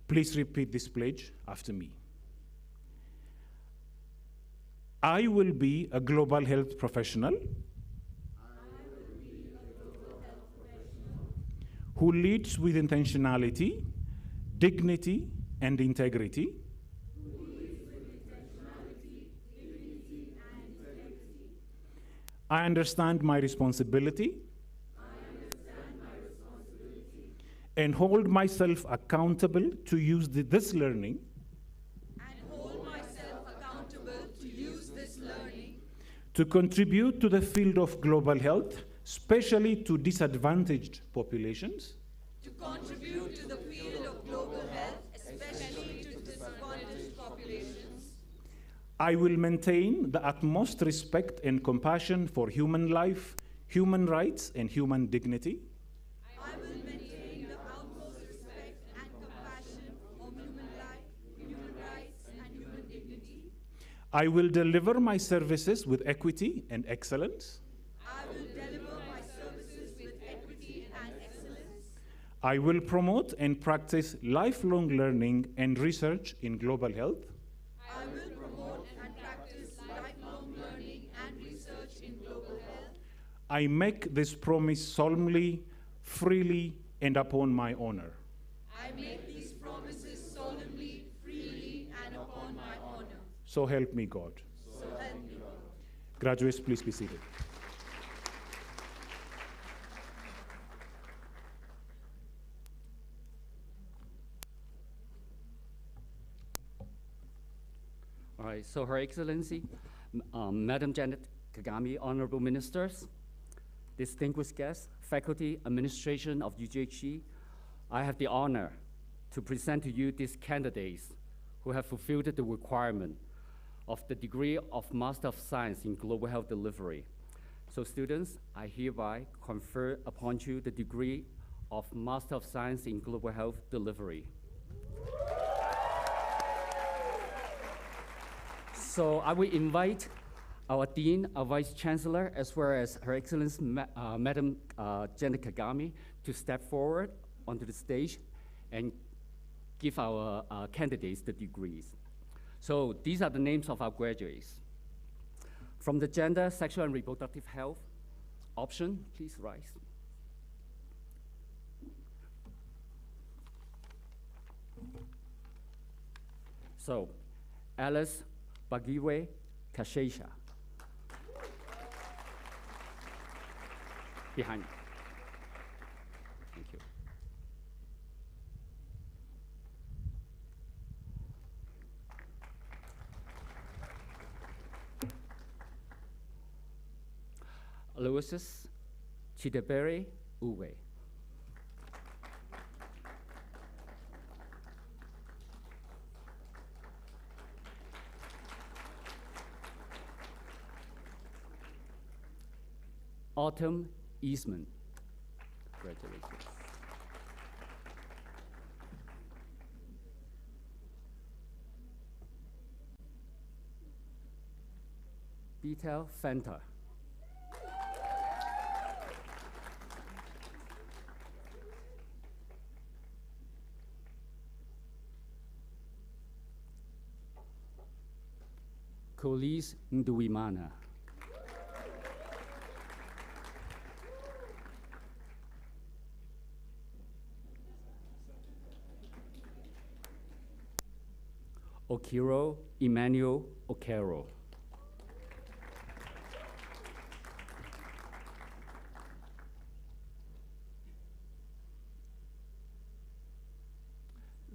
please repeat this pledge after me. I will be a global health professional, who leads with intentionality, dignity, and integrity, I understand my responsibility and hold myself accountable to use this learning to contribute to the field of global health, especially to disadvantaged populations. I will maintain the utmost respect and compassion for human life, human rights, and human dignity. I will deliver my services with equity and excellence. I will promote and practice lifelong learning and research in global health. I make this promise solemnly, freely, and upon my honor. So help me God. Graduates, please be seated. All right, so Her Excellency, Madam Janet Kagame, Honorable Ministers, distinguished guests, faculty, administration of UGHE, I have the honor to present to you these candidates who have fulfilled the requirement of the degree of Master of Science in Global Health Delivery. So students, I hereby confer upon you the degree of Master of Science in Global Health Delivery. So I will invite our Dean, our Vice Chancellor, as well as Her Excellency Madam Janet Kagame to step forward onto the stage and give our candidates the degrees. So these are the names of our graduates. From the Gender, Sexual and Reproductive Health option, please rise. So, Alice Bagiwe Kashesha. Behind. Thank you. Aloysius Chidebere Uwe. Autumn Eastman. Congratulations. Detail Fanta. Colis Nduwimana. Okiro Emmanuel Okero.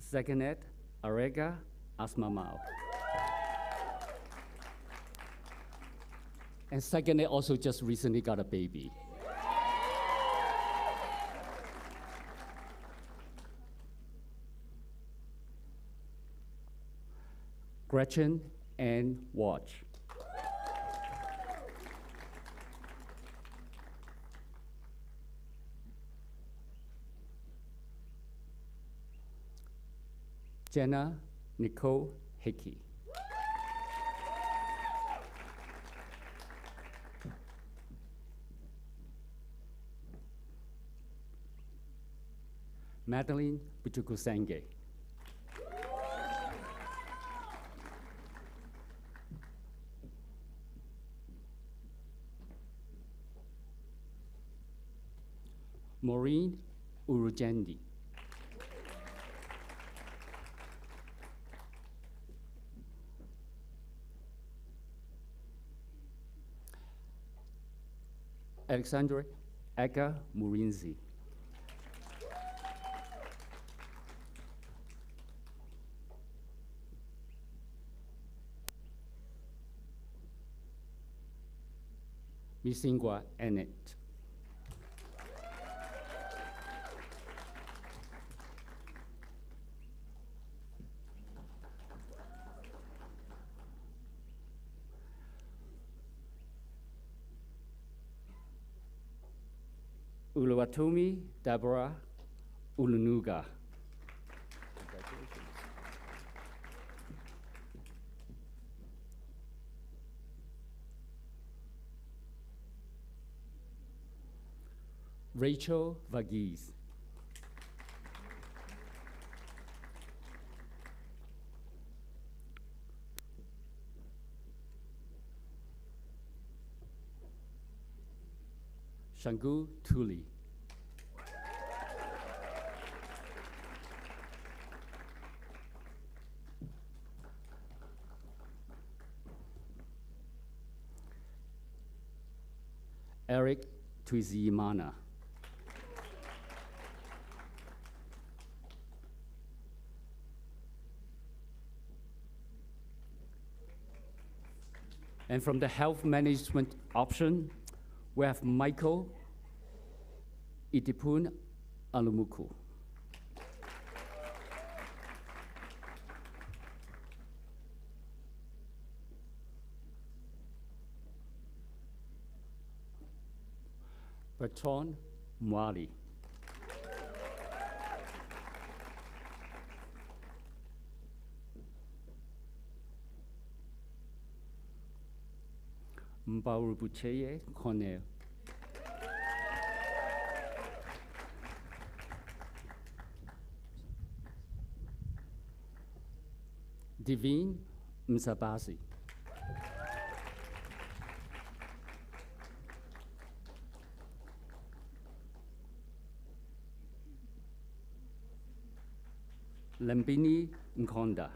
Zaganet Arega Asmamao. And Zaganet also just recently got a baby. Gretchen and Watch. Jenna Nicole Hickey. Madeline Buchukusenge. Maureen Urujendi. Alexandre Aga Murinzi. Misingwa Annette. Oluwatomi Deborah Olunuga. Congratulations. Rachel Vagiz. Shangu Tuli. Eric Twizimana. And from the health management option, we have Michael Itipun Alumuku. Bertrand Mwali. Mbarubukeye Corneille. Divine Msabasi. Lambini Nkonda.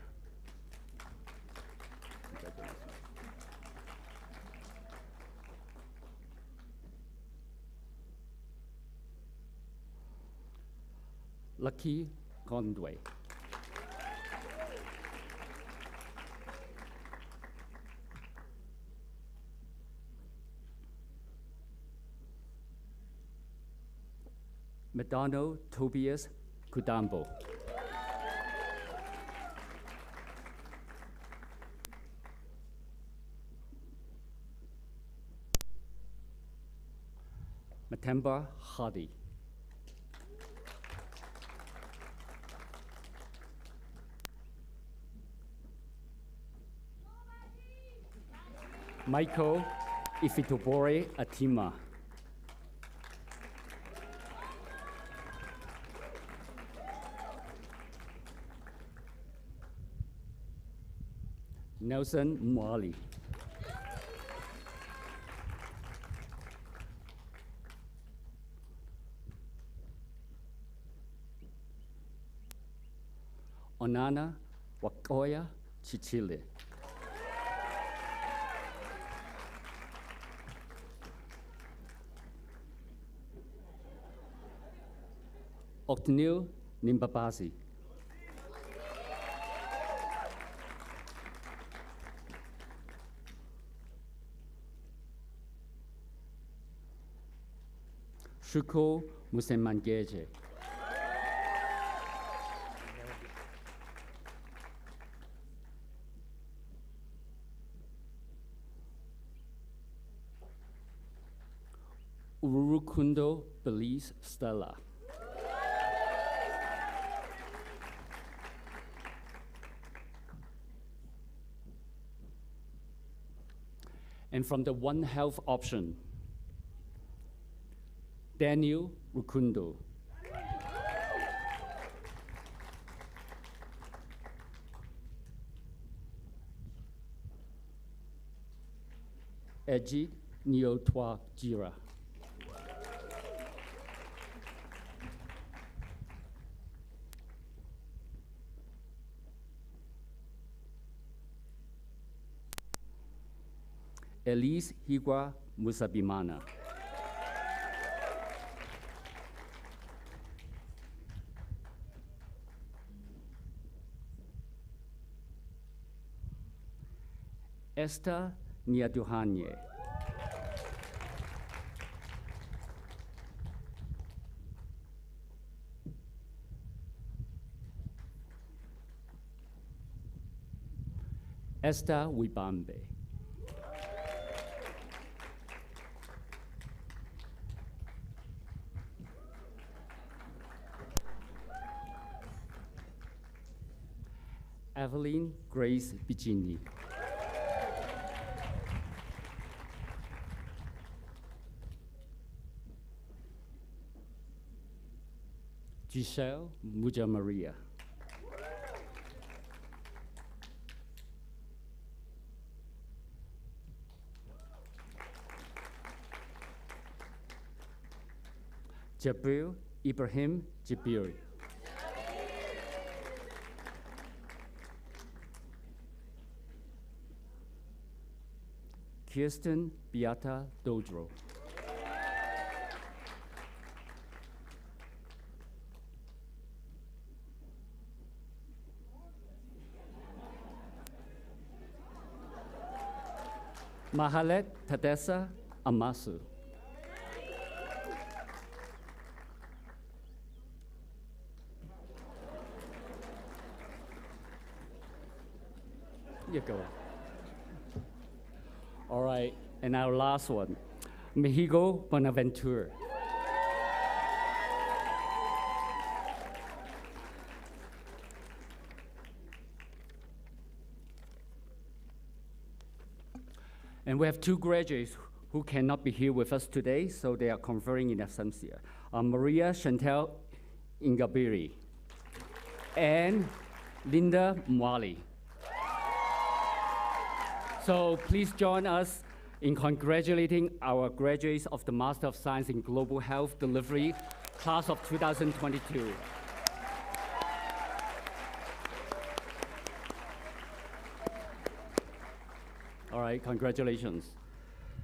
Lucky Gondway. Medano Tobias Kudambo. Matemba Hadi. Michael Ifitobore Atima. Nelson Mwali. Onana Wakoya Chichile. Octanil Nimbabasi. Shuko Musemangeje. Urukundo Belize Stella. And from the One Health option, Daniel Rukundo. Eji Niotwa Jira. Elise Higwa Musabimana. Esther Niaduhanye. Esther Wibambe. Evelyn Grace Bigini. Giselle Muja Maria. Jabril Ibrahim Jabiri. Kirsten Beata Dodro. Mahalet Tadessa Amasu. You go. All right, and our last one, Mexico Bonaventure. And we have two graduates who cannot be here with us today, so they are conferring in absentia. Maria Chantel Ingabiri and Linda Mwali. So please join us in congratulating our graduates of the Master of Science in Global Health Delivery class of 2022. All right, congratulations.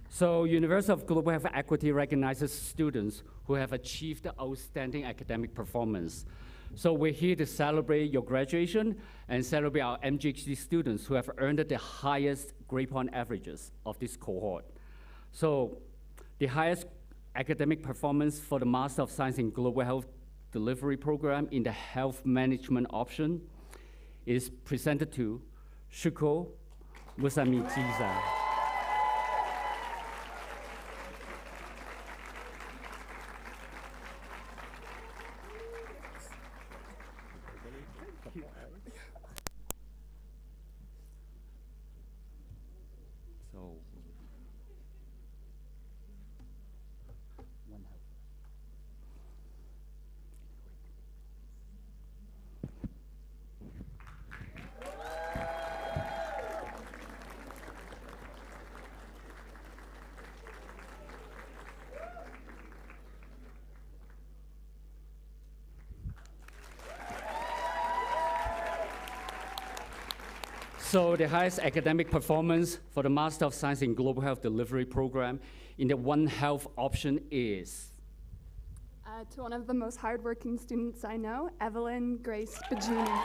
So University of Global Health Equity recognizes students who have achieved outstanding academic performance. So we're here to celebrate your graduation and celebrate our MGHD students who have earned the highest grade point averages of this cohort. So the highest academic performance for the Master of Science in Global Health Delivery program in the health management option is presented to Shuko Musamijiza. So the highest academic performance for the Master of Science in Global Health Delivery program in the One Health option is? To one of the most hardworking students I know, Evelyn Grace Bigini.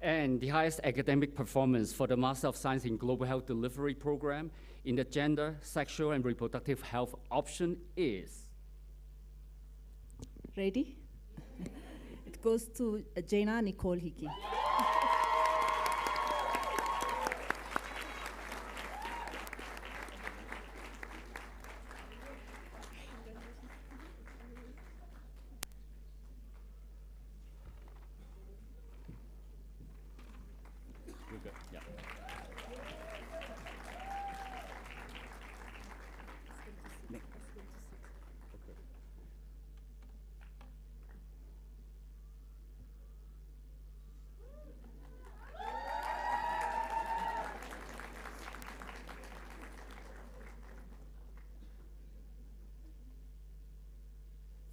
And the highest academic performance for the Master of Science in Global Health Delivery program in the Gender, Sexual, and Reproductive Health option is? Ready? It goes to Jaina Nicole Hickey.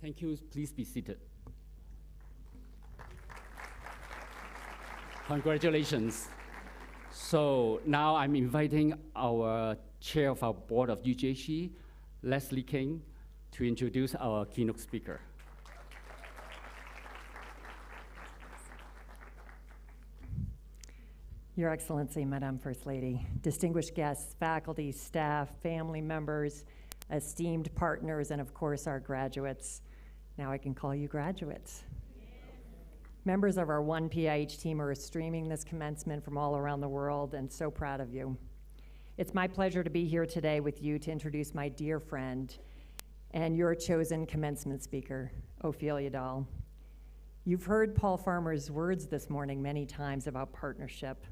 Thank you. Please be seated. Congratulations. So now I'm inviting our chair of our board of UGHE, Leslie King, to introduce our keynote speaker. Your Excellency, Madam First Lady, distinguished guests, faculty, staff, family members, esteemed partners, and of course our graduates. Now I can call you graduates. Members of our One PIH team are streaming this commencement from all around the world, and so proud of you. It's my pleasure to be here today with you to introduce my dear friend and your chosen commencement speaker, Ophelia Dahl. You've heard Paul Farmer's words this morning many times about partnership.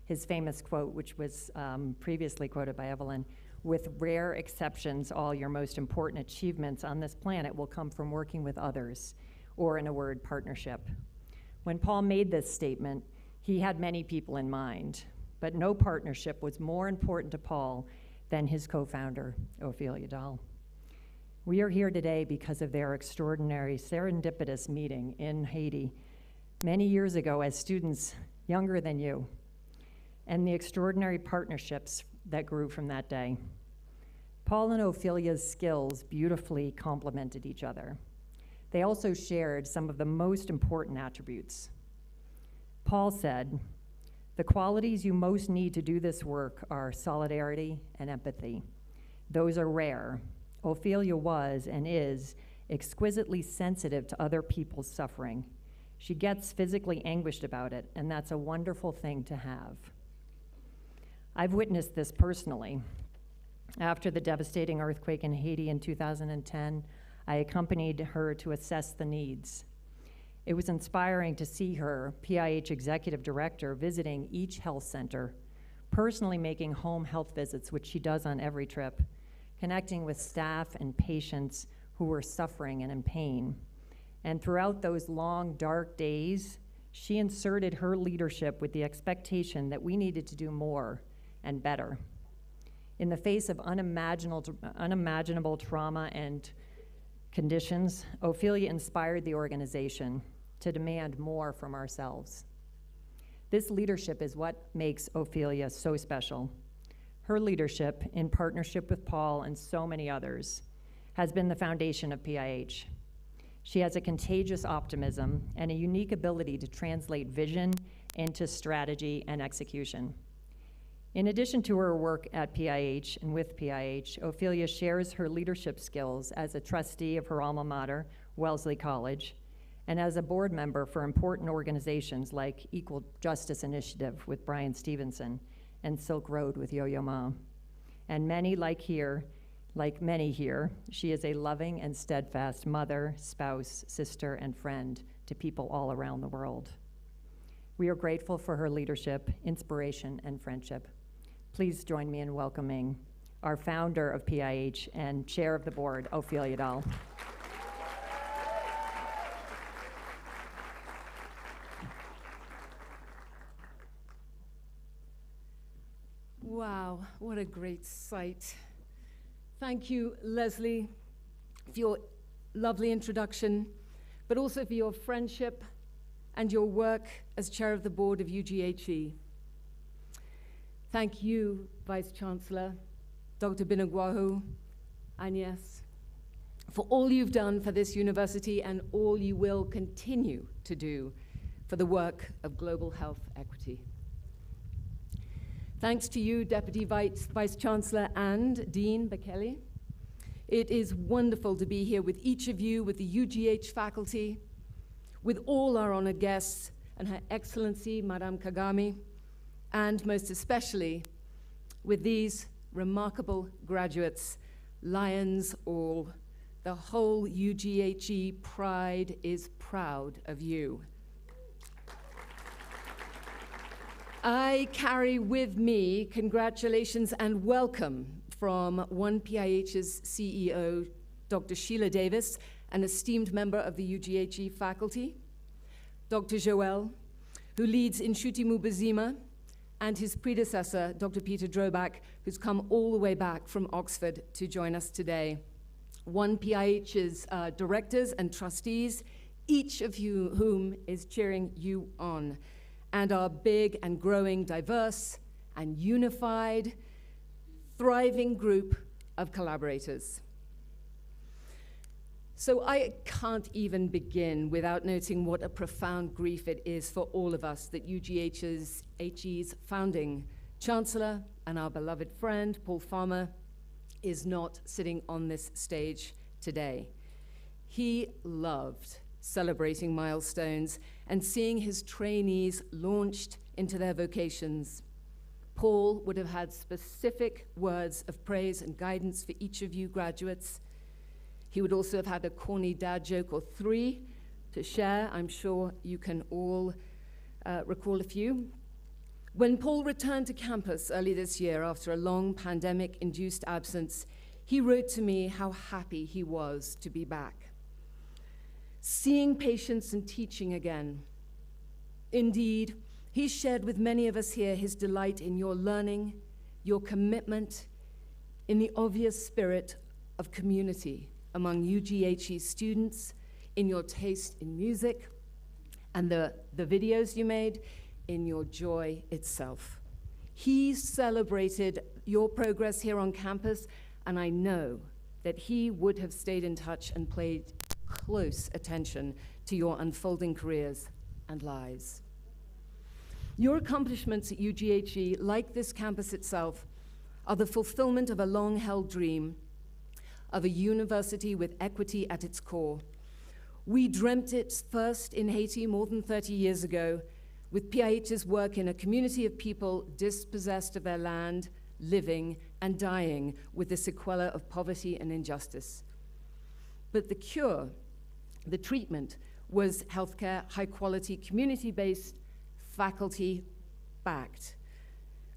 His famous quote, which was previously quoted by Evelyn, "With rare exceptions, all your most important achievements on this planet will come from working with others," or in a word, partnership. When Paul made this statement, he had many people in mind, but no partnership was more important to Paul than his co-founder, Ophelia Dahl. We are here today because of their extraordinary serendipitous meeting in Haiti many years ago as students younger than you, and the extraordinary partnerships that grew from that day. Paul and Ophelia's skills beautifully complemented each other. They also shared some of the most important attributes. Paul said, "The qualities you most need to do this work are solidarity and empathy. Those are rare. Ophelia was and is exquisitely sensitive to other people's suffering. She gets physically anguished about it, and that's a wonderful thing to have." I've witnessed this personally. After the devastating earthquake in Haiti in 2010, I accompanied her to assess the needs. It was inspiring to see her, PIH Executive Director, visiting each health center, personally making home health visits, which she does on every trip, connecting with staff and patients who were suffering and in pain. And throughout those long, dark days, she inserted her leadership with the expectation that we needed to do more and better. In the face of unimaginable trauma and conditions, Ophelia inspired the organization to demand more from ourselves. This leadership is what makes Ophelia so special. Her leadership, in partnership with Paul and so many others, has been the foundation of PIH. She has a contagious optimism and a unique ability to translate vision into strategy and execution. In addition to her work at PIH and with PIH, Ophelia shares her leadership skills as a trustee of her alma mater, Wellesley College, and as a board member for important organizations like Equal Justice Initiative with Brian Stevenson and Silk Road with Yo-Yo Ma. And many like many here, she is a loving and steadfast mother, spouse, sister, and friend to people all around the world. We are grateful for her leadership, inspiration, and friendship. Please join me in welcoming our founder of PIH and chair of the board, Ophelia Dahl. Wow, what a great sight. Thank you, Leslie, for your lovely introduction, but also for your friendship and your work as chair of the board of UGHE. Thank you, Vice Chancellor, Dr. Binagwaho, Agnes, for all you've done for this university and all you will continue to do for the work of global health equity. Thanks to you, Deputy Vice Chancellor and Dean Bekele. It is wonderful to be here with each of you, with the UGH faculty, with all our honored guests, and Her Excellency, Madame Kagame, and most especially with these remarkable graduates, lions all. The whole UGHE pride is proud of you. I carry with me congratulations and welcome from One PIH's CEO, Dr. Sheila Davis, an esteemed member of the UGHE faculty, Dr. Joel, who leads Inshuti Mubazima, and his predecessor, Dr. Peter Drobak, who's come all the way back from Oxford to join us today. One PIH's directors and trustees, each of you whom is cheering you on, and our big and growing, diverse and unified, thriving group of collaborators. So I can't even begin without noting what a profound grief it is for all of us that UGHE's founding Chancellor and our beloved friend, Paul Farmer, is not sitting on this stage today. He loved celebrating milestones and seeing his trainees launched into their vocations. Paul would have had specific words of praise and guidance for each of you graduates. He would also have had a corny dad joke or three to share. I'm sure you can all recall a few. When Paul returned to campus early this year after a long pandemic-induced absence, he wrote to me how happy he was to be back. Seeing patients and teaching again. Indeed, he shared with many of us here his delight in your learning, your commitment, in the obvious spirit of community among UGHE students, in your taste in music, and the videos you made, in your joy itself. He celebrated your progress here on campus, and I know that he would have stayed in touch and paid close attention to your unfolding careers and lives. Your accomplishments at UGHE, like this campus itself, are the fulfillment of a long-held dream of a university with equity at its core. We dreamt it first in Haiti more than 30 years ago, with PIH's work in a community of people dispossessed of their land, living and dying with the sequela of poverty and injustice. But the cure, the treatment, was healthcare, high-quality, community-based, faculty-backed.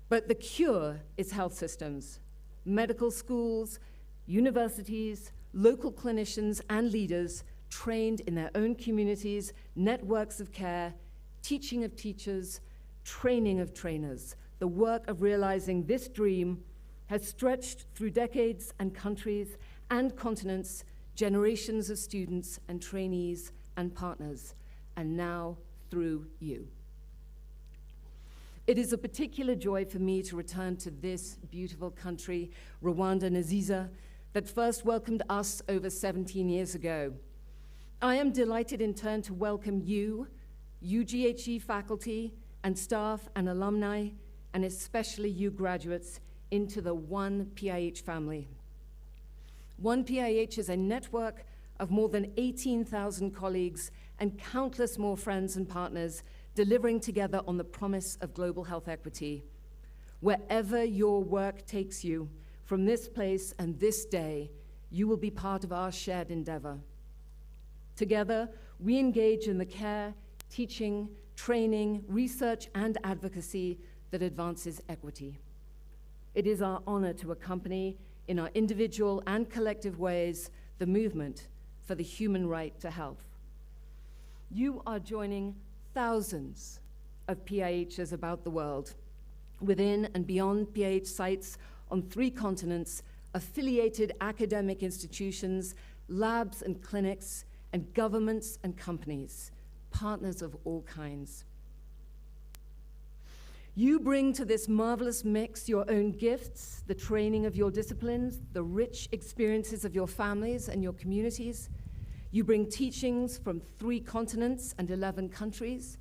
But the cure is health systems, medical schools, universities, local clinicians and leaders trained in their own communities, networks of care, teaching of teachers, training of trainers. The work of realizing this dream has stretched through decades and countries and continents, generations of students and trainees and partners, and now through you. It is a particular joy for me to return to this beautiful country, Rwanda Naziza, that first welcomed us over 17 years ago. I am delighted in turn to welcome you, UGHE faculty and staff and alumni, and especially you graduates, into the One PIH family. One PIH is a network of more than 18,000 colleagues and countless more friends and partners delivering together on the promise of global health equity. Wherever your work takes you, from this place and this day, you will be part of our shared endeavor. Together, we engage in the care, teaching, training, research, and advocacy that advances equity. It is our honor to accompany, in our individual and collective ways, the movement for the human right to health. You are joining thousands of PIHs about the world, within and beyond PIH sites on 3 continents, affiliated academic institutions, labs and clinics, and governments and companies, partners of all kinds. You bring to this marvelous mix your own gifts, the training of your disciplines, the rich experiences of your families and your communities. You bring teachings from 3 continents and 11 countries,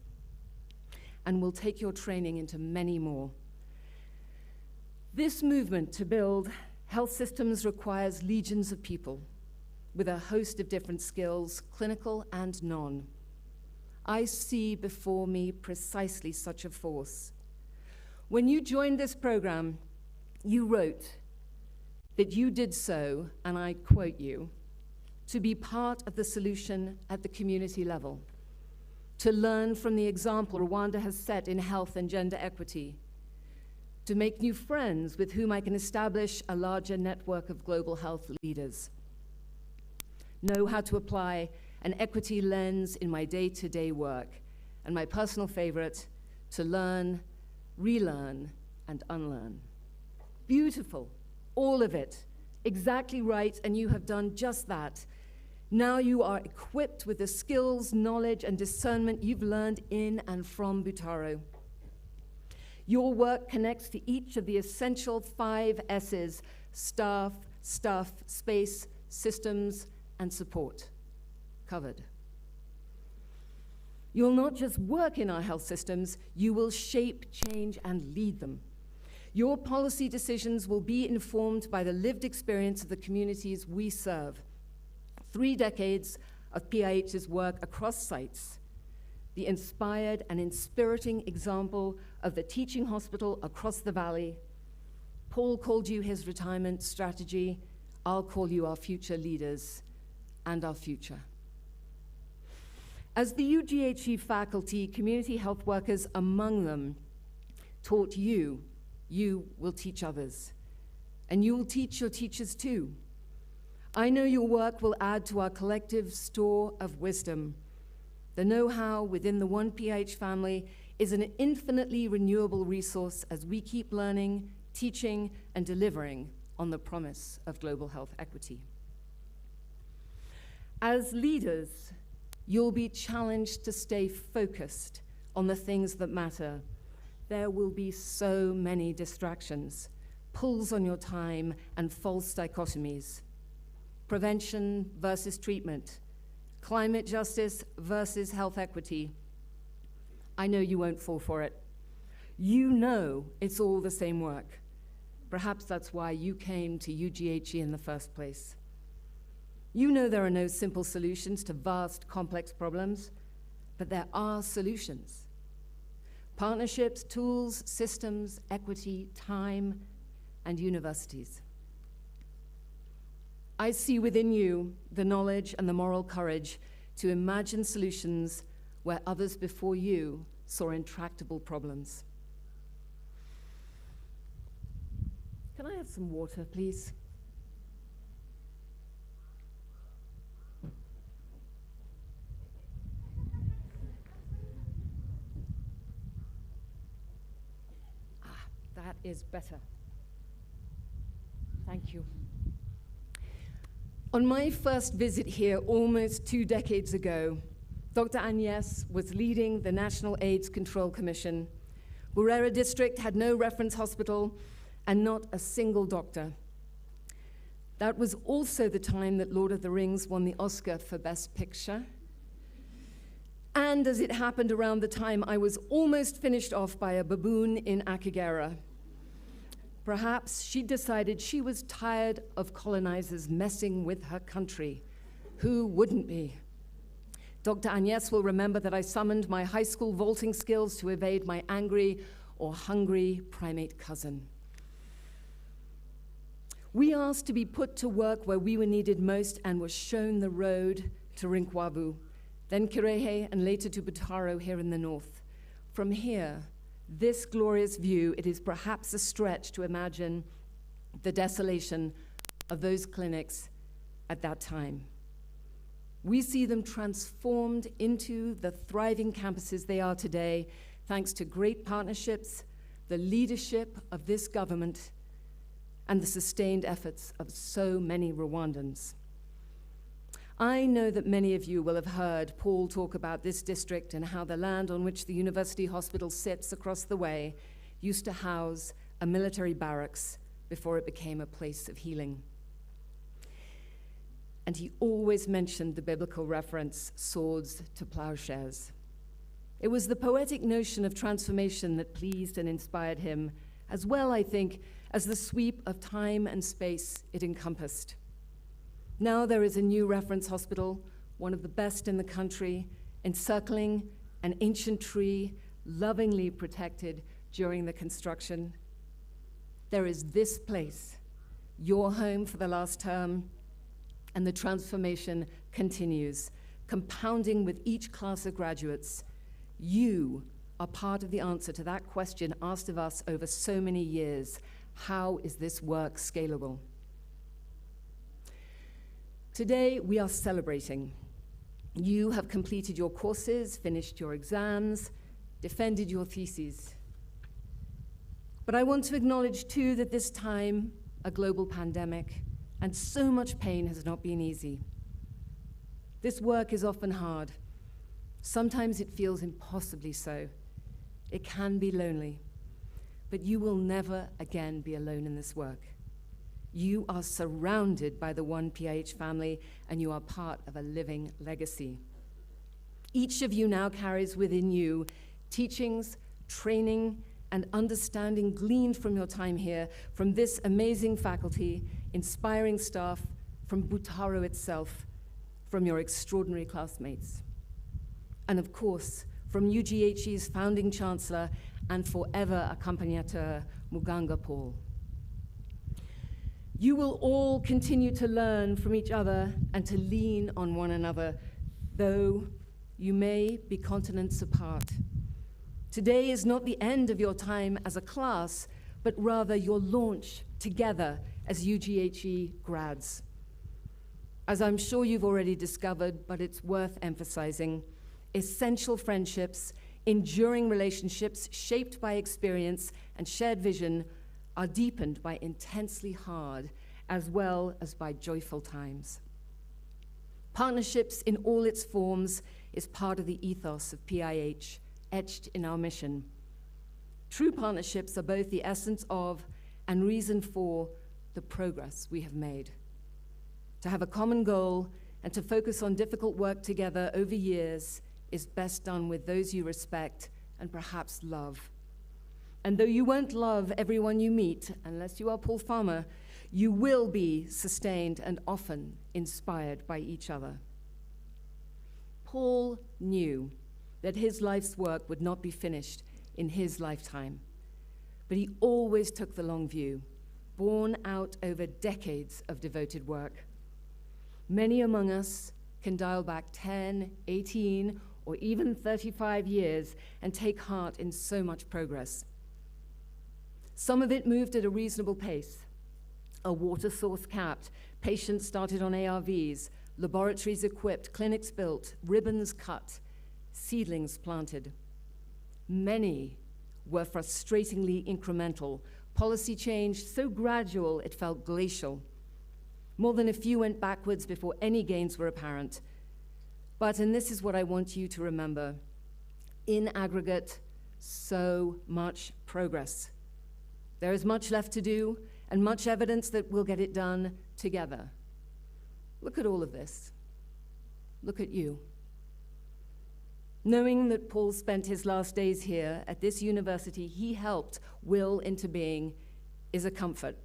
and will take your training into many more. This movement to build health systems requires legions of people with a host of different skills, clinical and non. I see before me precisely such a force. When you joined this program, you wrote that you did so, and I quote you, to be part of the solution at the community level, to learn from the example Rwanda has set in health and gender equity, to make new friends with whom I can establish a larger network of global health leaders, know how to apply an equity lens in my day-to-day work, and my personal favorite, to learn, relearn, and unlearn. Beautiful, all of it, Exactly right, and you have done just that. Now you are equipped with the skills, knowledge, and discernment you've learned in and from Butaro. Your work connects to each of the essential 5 S's: staff, stuff, space, systems, and support. Covered. You'll not just work in our health systems, you will shape, change, and lead them. Your policy decisions will be informed by the lived experience of the communities we serve. 3 decades of PIH's work across sites, the inspired and inspiriting example of the teaching hospital across the valley. Paul called you his retirement strategy. I'll call you our future leaders and our future. As the UGHE faculty, community health workers among them taught you, you will teach others. And you will teach your teachers too. I know your work will add to our collective store of wisdom. The know-how within the One PIH family is an infinitely renewable resource as we keep learning, teaching, and delivering on the promise of global health equity. As leaders, you'll be challenged to stay focused on the things that matter. There will be so many distractions, pulls on your time, and false dichotomies. Prevention versus treatment, climate justice versus health equity. I know you won't fall for it. You know it's all the same work. Perhaps that's why you came to UGHE in the first place. You know there are no simple solutions to vast, complex problems, but there are solutions. Partnerships, tools, systems, equity, time, and universities. I see within you the knowledge and the moral courage to imagine solutions where others before you saw intractable problems. Can I have some water, please? That is better. Thank you. On my first visit here almost 2 decades ago, Dr. Agnes was leading the National AIDS Control Commission. Burera District had no reference hospital and not a single doctor. That was also the time that Lord of the Rings won the Oscar for Best Picture. And as it happened around the time I was almost finished off by a baboon in Akigera. Perhaps she decided she was tired of colonizers messing with her country. Who wouldn't be? Dr. Agnes will remember that I summoned my high school vaulting skills to evade my angry or hungry primate cousin. We asked to be put to work where we were needed most and were shown the road to Rinkwabu, then Kirehe, and later to Butaro here in the north. From here, this glorious view, it is perhaps a stretch to imagine the desolation of those clinics at that time. We see them transformed into the thriving campuses they are today, thanks to great partnerships, the leadership of this government, and the sustained efforts of so many Rwandans. I know that many of you will have heard Paul talk about this district and how the land on which the university hospital sits across the way used to house a military barracks before it became a place of healing. And he always mentioned the biblical reference, swords to plowshares. It was the poetic notion of transformation that pleased and inspired him, as well, I think, as the sweep of time and space it encompassed. Now there is a new reference hospital, one of the best in the country, encircling an ancient tree, lovingly protected during the construction. There is this place, your home for the last term, and the transformation continues, compounding with each class of graduates. You are part of the answer to that question asked of us over so many years. How is this work scalable? Today, we are celebrating. You have completed your courses, finished your exams, defended your theses. But I want to acknowledge, too, that this time, a global pandemic, and so much pain has not been easy. This work is often hard. Sometimes it feels impossibly so. It can be lonely, but you will never again be alone in this work. You are surrounded by the One PIH family, and you are part of a living legacy. Each of you now carries within you teachings, training, and understanding gleaned from your time here, from this amazing faculty, inspiring staff, from Butaro itself, from your extraordinary classmates. And of course, from UGHE's founding chancellor and forever accompagnateur, Muganga Paul. You will all continue to learn from each other and to lean on one another, though you may be continents apart. Today is not the end of your time as a class, but rather your launch together as UGHE grads. As I'm sure you've already discovered, but it's worth emphasizing, essential friendships, enduring relationships shaped by experience and shared vision are deepened by intensely hard as well as by joyful times. Partnerships in all its forms is part of the ethos of PIH, etched in our mission. True partnerships are both the essence of and reason for the progress we have made. To have a common goal and to focus on difficult work together over years is best done with those you respect and perhaps love. And though you won't love everyone you meet, unless you are Paul Farmer, you will be sustained and often inspired by each other. Paul knew that his life's work would not be finished in his lifetime, but he always took the long view, borne out over decades of devoted work. Many among us can dial back 10, 18, or even 35 years and take heart in so much progress. Some of it moved at a reasonable pace. A water source capped, patients started on ARVs, laboratories equipped, clinics built, ribbons cut, seedlings planted. Many were frustratingly incremental, policy change so gradual it felt glacial. More than a few went backwards before any gains were apparent. But, and this is what I want you to remember, in aggregate, so much progress. There is much left to do and much evidence that we'll get it done together. Look at all of this. Look at you. Knowing that Paul spent his last days here at this university he helped will into being is a comfort.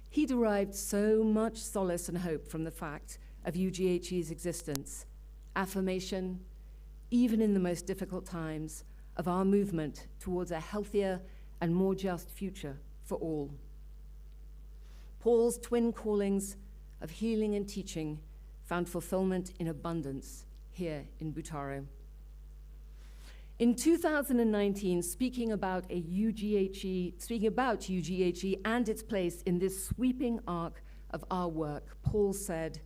He derived so much solace and hope from the fact of UGHE's existence, affirmation, even in the most difficult times, of our movement towards a healthier and more just future for all. Paul's twin callings of healing and teaching found fulfillment in abundance here in Butaro. In 2019, speaking about UGHE and its place in this sweeping arc of our work, Paul said,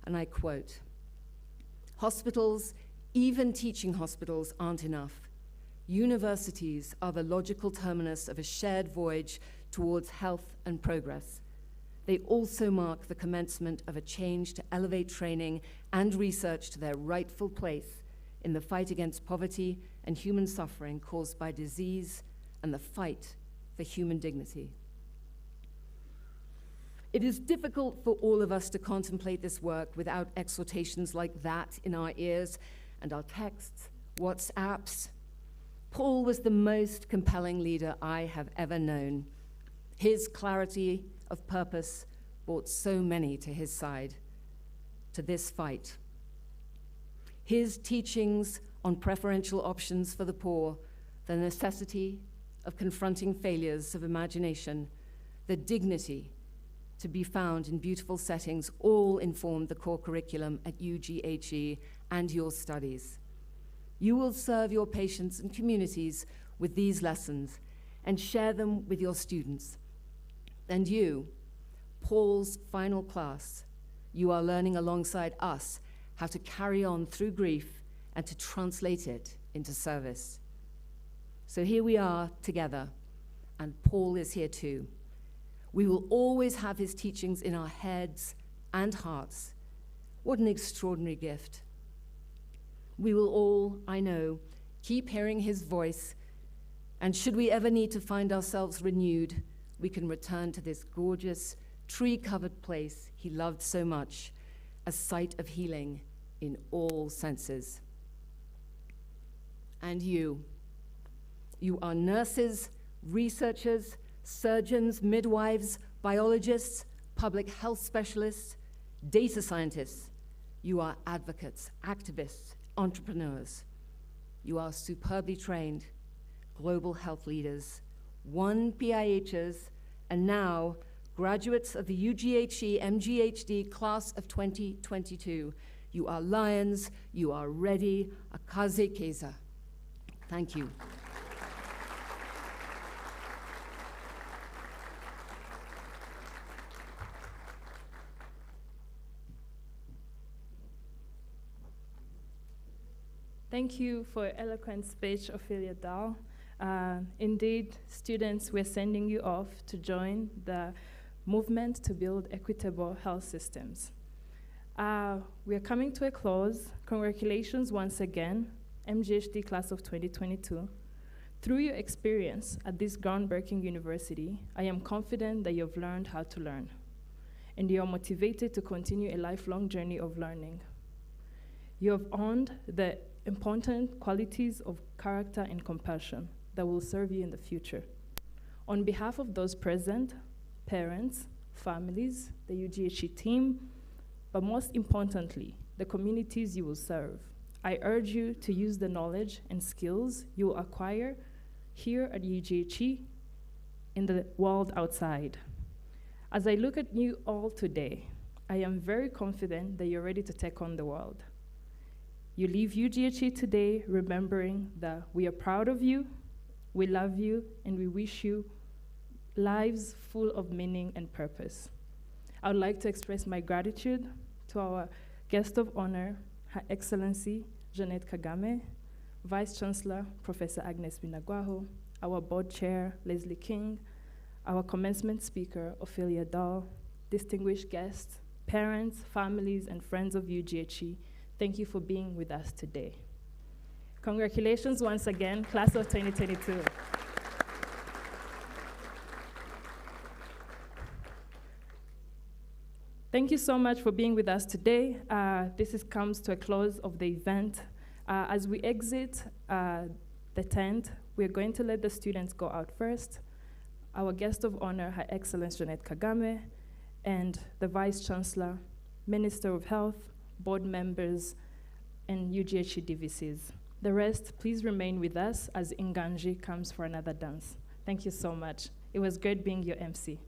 and I quote, "Hospitals, even teaching hospitals, aren't enough. Universities are the logical terminus of a shared voyage towards health and progress. They also mark the commencement of a change to elevate training and research to their rightful place in the fight against poverty and human suffering caused by disease and the fight for human dignity." It is difficult for all of us to contemplate this work without exhortations like that in our ears and our texts, WhatsApps. Paul was the most compelling leader I have ever known. His clarity of purpose brought so many to his side, to this fight. His teachings on preferential options for the poor, the necessity of confronting failures of imagination, the dignity to be found in beautiful settings, all informed the core curriculum at UGHE and your studies. You will serve your patients and communities with these lessons and share them with your students. And you, Paul's final class, you are learning alongside us how to carry on through grief and to translate it into service. So here we are together, and Paul is here too. We will always have his teachings in our heads and hearts. What an extraordinary gift. We will all, I know, keep hearing his voice, and should we ever need to find ourselves renewed, we can return to this gorgeous, tree-covered place he loved so much, a site of healing in all senses. And you are nurses, researchers, surgeons, midwives, biologists, public health specialists, data scientists. You are advocates, activists, entrepreneurs. You are superbly trained global health leaders, 1 PIHers, and now graduates of the UGHE MGHD class of 2022. You are lions, you are ready, akaze keza. Thank you. Thank you for your eloquent speech, Ophelia Dahl. Indeed, students, we're sending you off to join the movement to build equitable health systems. We are coming to a close. Congratulations once again, MGHD class of 2022. Through your experience at this groundbreaking university, I am confident that you've learned how to learn, and you are motivated to continue a lifelong journey of learning. You have earned the important qualities of character and compassion that will serve you in the future. On behalf of those present, parents, families, the UGHE team, but most importantly, the communities you will serve, I urge you to use the knowledge and skills you will acquire here at UGHE in the world outside. As I look at you all today, I am very confident that you're ready to take on the world. You leave UGHE today remembering that we are proud of you, we love you, and we wish you lives full of meaning and purpose. I would like to express my gratitude to our guest of honor, Her Excellency Jeanette Kagame, Vice Chancellor Professor Agnes Binagwaho, our board chair, Leslie King, our commencement speaker, Ophelia Dahl, distinguished guests, parents, families, and friends of UGHE. Thank you for being with us today. Congratulations once again, class of 2022. Thank you so much for being with us today. Comes to a close of the event. As we exit the tent, we're going to let the students go out first. Our guest of honor, Her Excellency Jeanette Kagame, and the Vice Chancellor, Minister of Health, board members, and UGHE DVCs. The rest, please remain with us as Inganji comes for another dance. Thank you so much. It was great being your MC.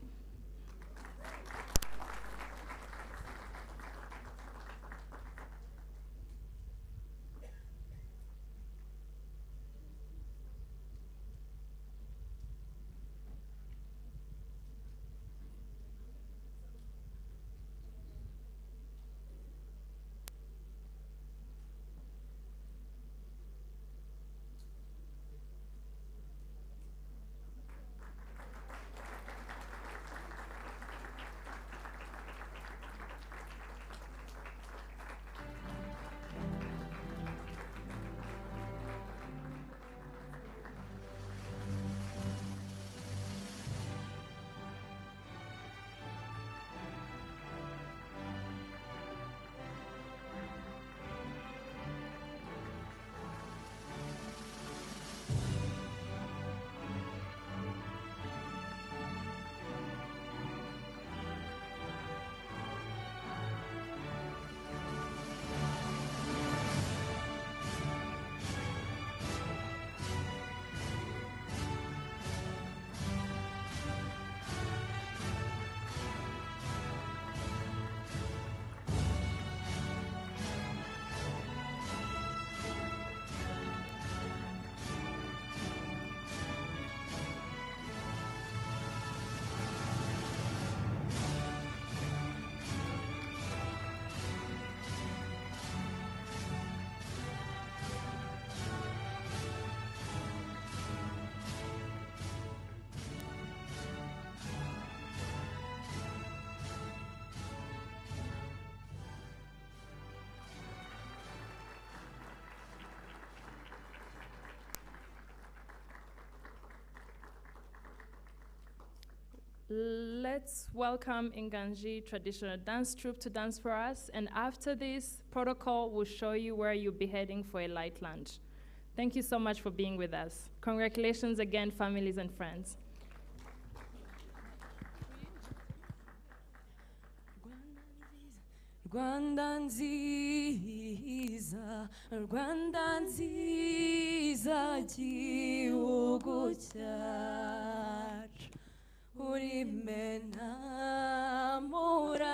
Let's welcome Inganji traditional dance troupe to dance for us, and after this, protocol will show you where you'll be heading for a light lunch. Thank you so much for being with us. Congratulations again, families and friends. Rwanda nziza, Rwanda nziza, gihugu cyacu, uri mena muri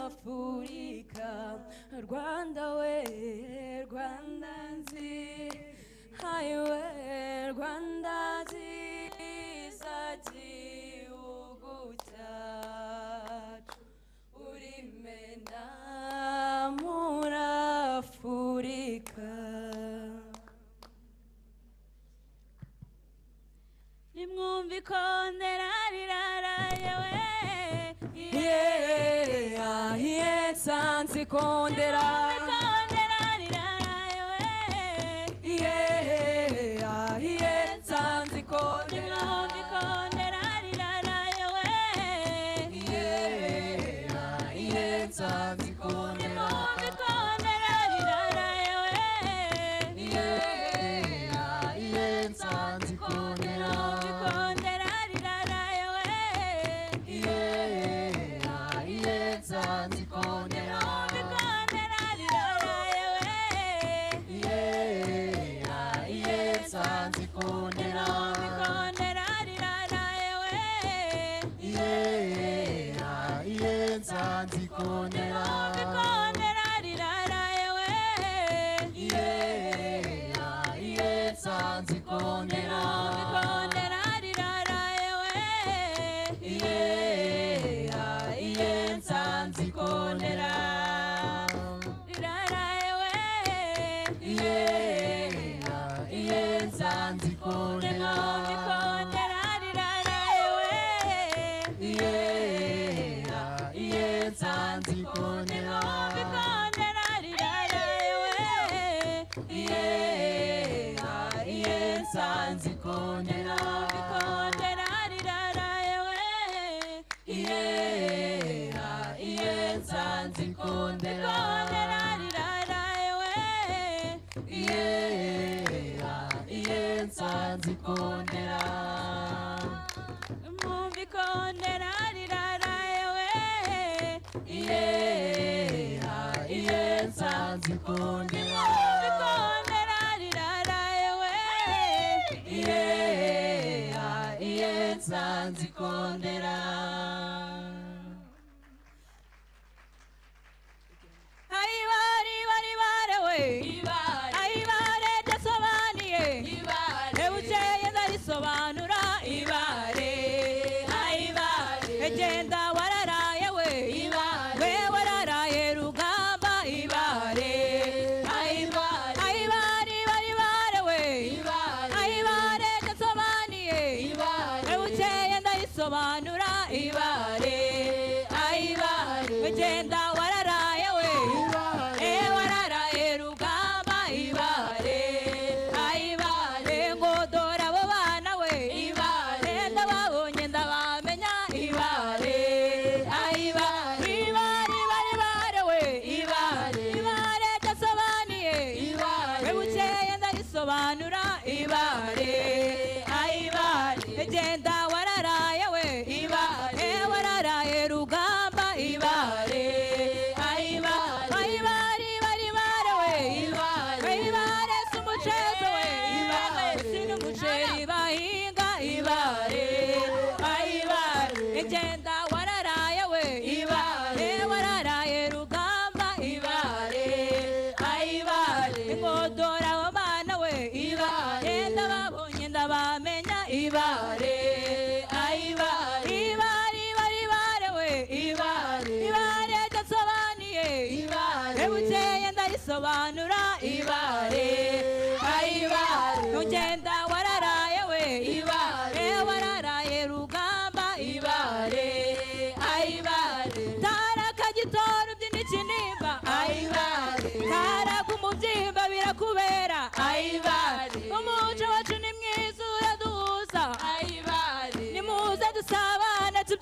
Afurika. Rwanda we, Rwanda nziza, we, Rwanda nziza, gihugu cyacu, uri mena muri Afurika. Nimwumve ikondera riraraye we, yeah, yeah, nsanze ikondera. Ikondera riraraye we, yeah, yeah, nsanze ikondera. Nimwumve ikondera riraraye we, yeah, yeah, nsanze ikondera. Nimwumve ikondera riraraye we, yeah, yeah, nsanze ikondera.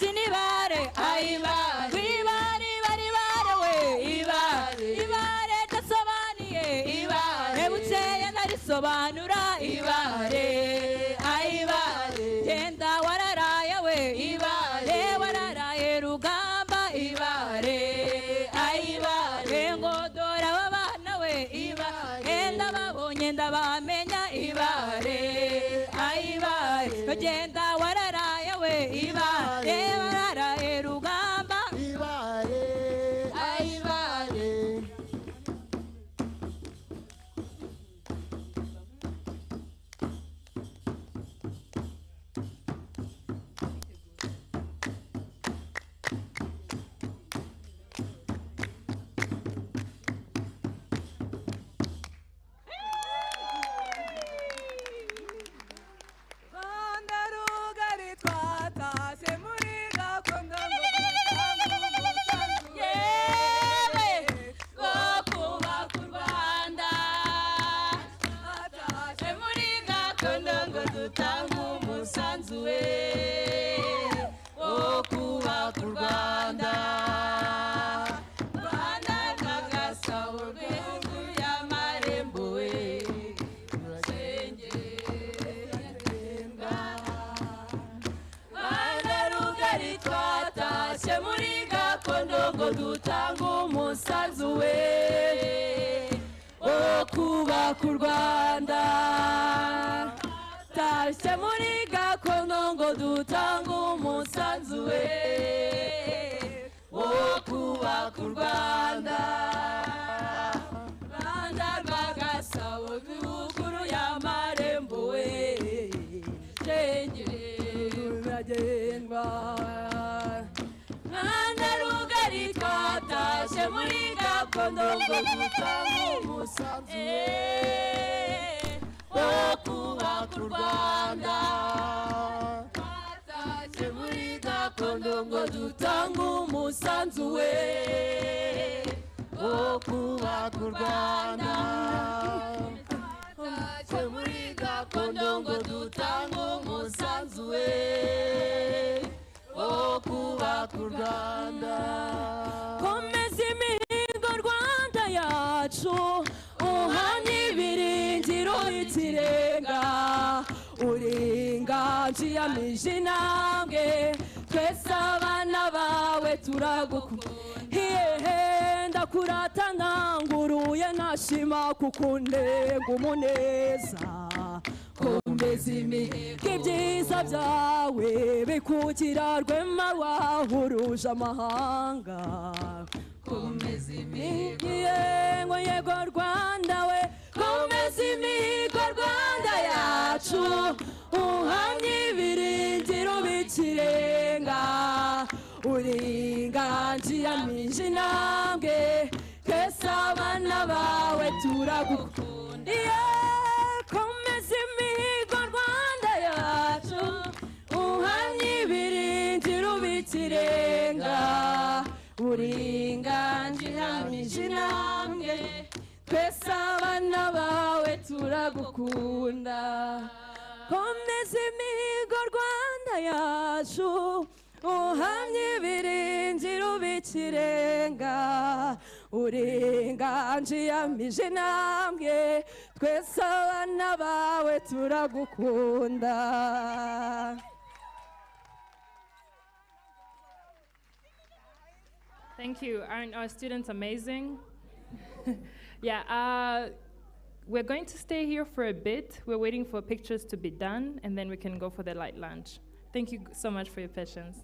Iwacu nibare, ayibare, wibare, ibare, ibare, we, ibare, ibare dasobaniye, ibare, ebukeye narisobanura, ibare, ayibare, genda wararaye we, ibare, wararaye rugamba, ibare, ayibare, ngo dora abana we, ibare, ndababonye ndabamenya, ibare, ayibare, genda wararaye we, ibare, wararaye rugamba, ibare, ayibare. Rwanda rugari twatashye muri gakondo yewe rwo kubaka u Rwanda, twatashye muri gakondo ngo dutange umusanzu we wo kubaka u Rwanda, Rwanda rw'agasabo rw'inzu y'amarembo we, Rwanda rugari twatashye muri gakondo ngo dutange umusanzu we wo kubaka u Rwanda, tashye muri gakondo ngo dutange umusanzu we wo kubaka u Rwanda, Rwanda rw'agasabo rw'ibukuru y'amarembo we, ruragendwa, Rwanda rugari twatashye muri gakondo ngo dutange umusanzu wo kubaka u Rwanda, twatashye muri gakondo ngo dutange umusanzu we wo kubaka u Rwanda, twatashye muri gakondo ngo dutange umusanzu we wo kubaka u Rwanda. Komeza imihigo Rwanda yacu, uhamye ibiringiro ikirenga, uri inganji yamije intambwe, twese abana bawe turagukunda, hehe ndakurata ntanguruye ntashima kukunenga umuneza, komeza imihigo ibyiza byawe bikugira rwema wahuruje amahanga, komeza imihigo yego yego Rwanda we, komeza imihigo Rwanda yacu, uhamye ibiringiro bikirenga, uri inganji yamije intambwe, twese abana bawe turagukunda, komeza imihigo Rwanda yacu, uhamye ibiringiro bikirenga, uri inganji yamije intambwe, twese abana bawe turagukunda, komeza imihigo Rwanda yacu, uhamye ibiringiro bikirenga, uri inganji yamije intambwe, twese abana bawe turagukunda. Thank you. Aren't our students amazing? Yeah, we're going to stay here for a bit. We're waiting for pictures to be done, and then we can go for the light lunch. Thank you so much for your patience.